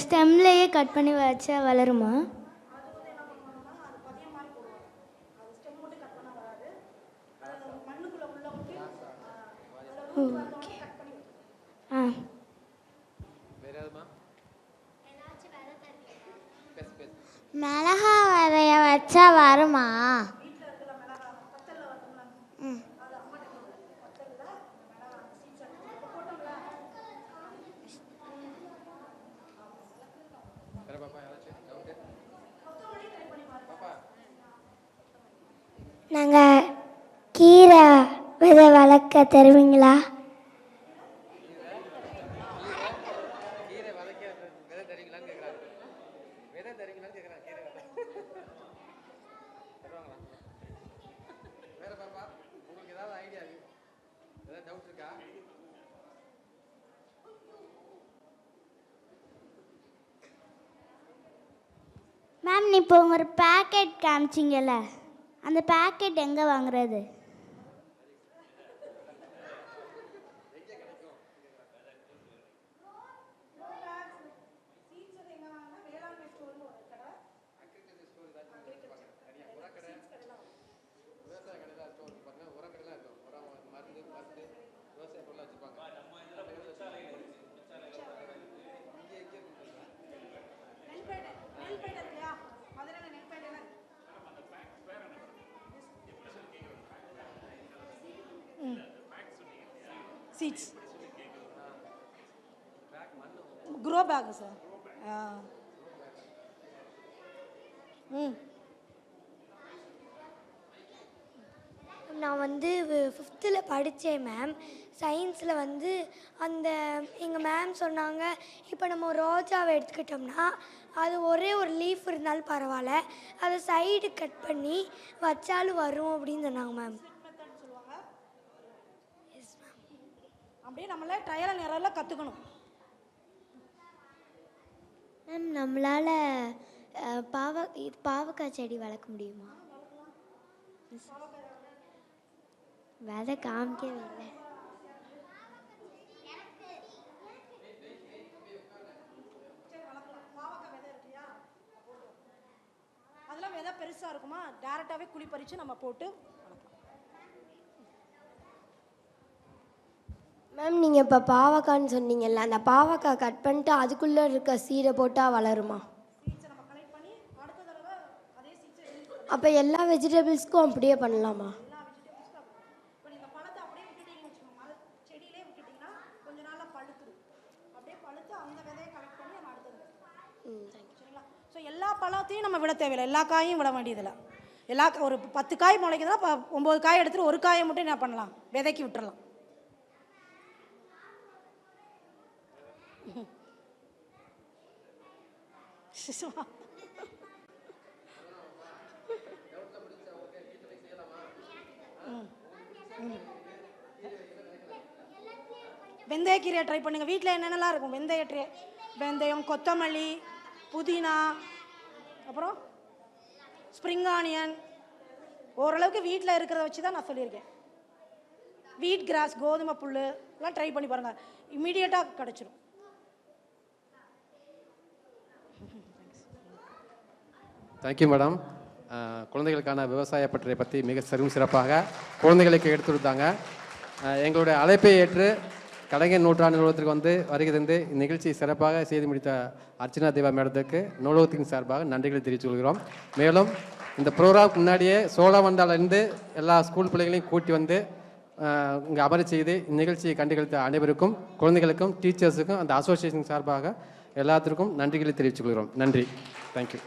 ஸ்டெம்லேயே கட் பண்ணி வச்சா வளருமா? ஓகே. ஆ மிளகா விதைய வச்சா வருமா? ம். நாங்கள் கீரை விதை வளர்க்க தருவீங்களா? மேம் இப்போ உங்க ஒரு பேக்கெட் காமிச்சிங்கல்ல, அந்த பேக்கெட் எங்கே வாங்குறது? Seeds grow bag sir. ம். நான் வந்து 5th படித்தேன் மேம். சயின்ஸில் வந்து அந்த எங்கள் மேம் சொன்னாங்க, இப்போ நம்ம ஒரு ரோஜாவை எடுத்துக்கிட்டோம்னா அது ஒரே ஒரு லீஃப் இருந்தாலும் பரவாயில்ல, அதை சைடு கட் பண்ணி வச்சாலும் வரும் அப்படின்னு சொன்னாங்க மேம். அப்படியே நம்மளே ட்ரையல் அண்ட் எரரில் கற்றுக்கணும். மேம் நம்மளால் பாவக்காய் செடி வளர்க்க முடியுமா? விதை காமிக்கவே இல்லை. அதெல்லாம் விதை பெருசாக இருக்குமா, டேரெக்டாகவே குழி பறித்து நம்ம போட்டு மேம் நீங்கள் இப்போ பாவக்கான்னு சொன்னீங்கல்ல, அந்த பாவக்காய் கட் பண்ணிட்டு அதுக்குள்ளே இருக்க சீடை போட்டால் வளருமா? அப்போ எல்லா வெஜிடபிள்ஸ்க்கும் அப்படியே பண்ணலாமா? ஸோ எல்லா பழத்தையும் நம்ம விட தேவையில்லை, எல்லா காயும் விட வேண்டியதில்லை. ஒரு 10 காய் முளைக்குதுன்னா 9 காய் எடுத்துட்டு ஒரு காயை மட்டும் என்ன பண்ணலாம், விதைக்கி விட்டுறலாம். வெந்தயக்கீரையை ட்ரை பண்ணுங்கள். வீட்டில் என்னென்னலாம் இருக்கும்? வெந்தயம், கொத்தமல்லி, புதினா, அப்புறம் ஸ்ப்ரிங் ஆனியன், ஓரளவுக்கு வீட்டில் இருக்கிறத வச்சு தான் நான் சொல்லியிருக்கேன். வீட் கிராஸ், கோதுமை புல் எல்லாம் ட்ரை பண்ணி பாருங்கள், இம்மீடியட்டாக கிடச்சிரும். Thank you madam. குழந்தைகளுக்கான விவசாய பற்றியை பற்றி மிக சிறப்பாக குழந்தைகளுக்கு எடுத்து கொடுத்தாங்க. எங்களுடைய அழைப்பை ஏற்று கலைஞர் நூற்றாண்டு நூலகத்திற்கு வந்து வருகை தந்து இந்நிகழ்ச்சியை சிறப்பாக செய்து முடித்த அர்ச்சனா தேவா மேடத்துக்கு நூலகத்தின் சார்பாக நன்றிகளை தெரிவித்துக் கொள்கிறோம். மேலும் இந்த ப்ரோக்ராம் முன்னாடியே சோழவந்தாலேருந்து எல்லா ஸ்கூல் பிள்ளைகளையும் கூட்டி வந்து இங்கே அமர செய்து இந்நிகழ்ச்சியை கண்டுகளித்த அனைவருக்கும், குழந்தைகளுக்கும், டீச்சர்ஸுக்கும் அந்த அசோசியேஷன் சார்பாக எல்லாத்திற்கும் நன்றிகளை தெரிவித்துக் கொள்கிறோம். நன்றி. தேங்க்யூ.